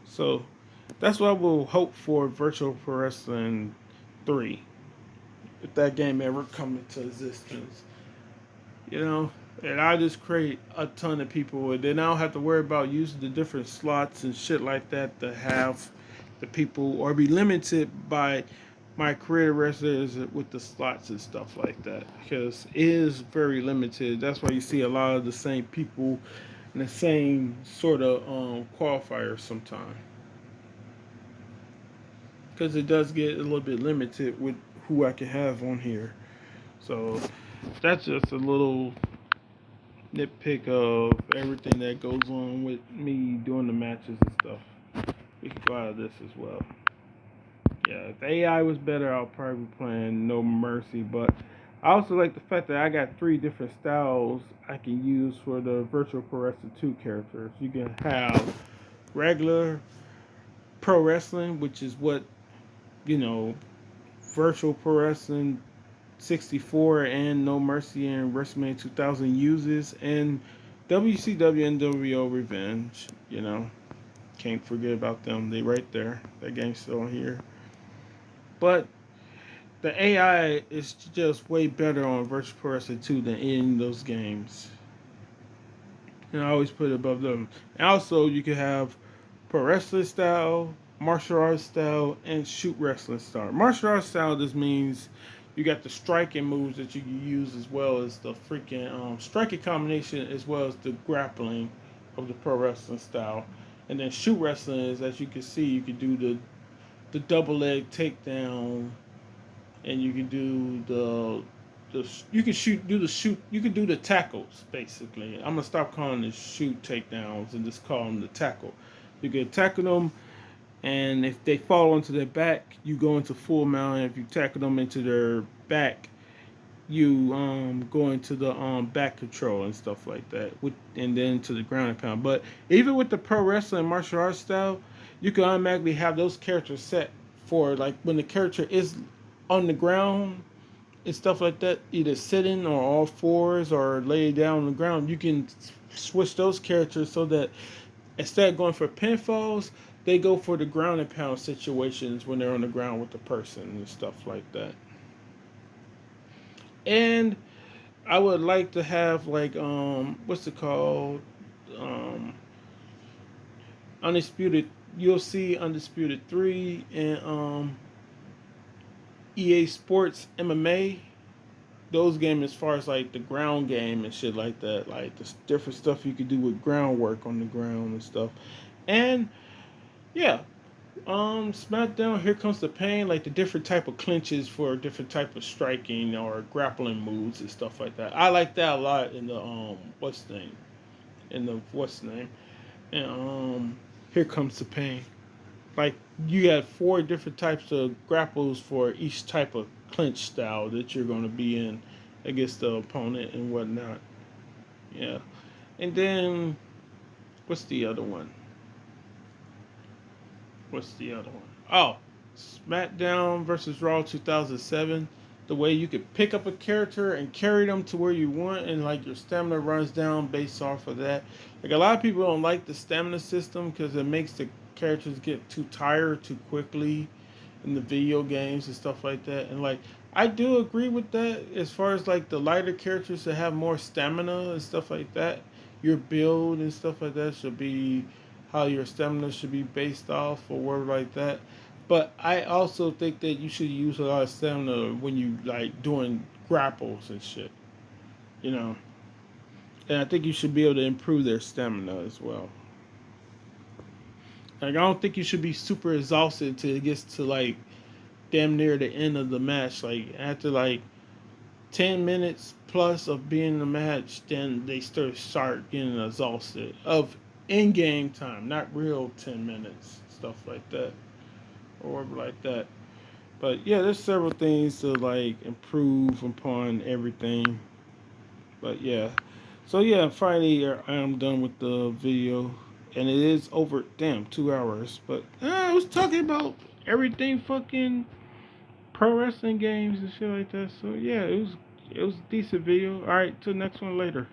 So that's what I will hope for Virtual Pro Wrestling 3 if that game ever come into existence, And I just create a ton of people, and then I don't have to worry about using the different slots and shit like that to have the people, or be limited by my creator wrestlers with the slots and stuff like that, because it is very limited. That's why you see a lot of the same people and the same sort of qualifiers sometimes. because it does get a little bit limited with who I can have on here. So that's just a little nitpick of everything that goes on with me doing the matches and stuff. We can go out of this as well. Yeah, if AI was better, I'll probably be playing No Mercy. But I also like the fact that I got three different styles I can use for the Virtual Pro Wrestling 2 characters. You can have regular pro wrestling, which is what, you know, Virtual Pro Wrestling 64 and No Mercy and WrestleMania 2000 uses, and WCW NWO Revenge. You know, can't forget about them. They right there. That game's still on here. But the AI is just way better on Virtual Pro Wrestling 2 than in those games. And I always put it above them. And also, you can have pro wrestling style, martial arts style, and shoot wrestling style. Martial arts style just means you got the striking moves that you can use as well as the freaking striking combination as well as the grappling of the pro wrestling style. And then shoot wrestling is, as you can see, you can do the double leg takedown, and you can do you can shoot you can do the tackles basically. I'm gonna stop calling it shoot takedowns and just call them the tackle. You can tackle them, and if they fall onto their back, you go into full mount. And if you tackle them into their back, you go into the back control and stuff like that, and then to the ground and pound. But even with the pro wrestling martial arts style, you can automatically have those characters set for like when the character is on the ground and stuff like that, either sitting or all fours or lay down on the ground. You can switch those characters so that instead of going for pinfalls, they go for the ground and pound situations when they're on the ground with the person and stuff like that. And I would like to have like what's it called? Um Undisputed UFC Undisputed 3 and EA Sports MMA. Those games, as far as like the ground game and shit like that, like the different stuff you could do with groundwork on the ground and stuff. And yeah, SmackDown, Here Comes the Pain, like the different type of clinches for different type of striking or grappling moves and stuff like that. I like that a lot in the what's the name, and Here Comes the Pain. Like you have four different types of grapples for each type of clinch style that you're going to be in against the opponent and whatnot. Yeah, and then what's the other one? What's the other one? Oh, SmackDown versus Raw 2007. The way you could pick up a character and carry them to where you want, and like your stamina runs down based off of that. Like a lot of people don't like the stamina system because it makes the characters get too tired too quickly in the video games and stuff like that. And like I do agree with that as far as like the lighter characters that have more stamina and stuff like that. Your build and stuff like that should be how your stamina should be based off or whatever like that. But I also think that you should use a lot of stamina when you like doing grapples and shit. You know. And I think you should be able to improve their stamina as well. Like I don't think you should be super exhausted until it gets to like damn near the end of the match. Like after like 10 minutes plus of being in the match, then they start getting exhausted of in-game time, not real 10 minutes, stuff like that, or like that. But yeah, there's several things to like improve upon everything. But yeah, so yeah, finally I am done with the video, and it is over. Damn, 2 hours. But I was talking about everything, fucking pro wrestling games and shit like that. So yeah, it was a decent video. All right, till next one later.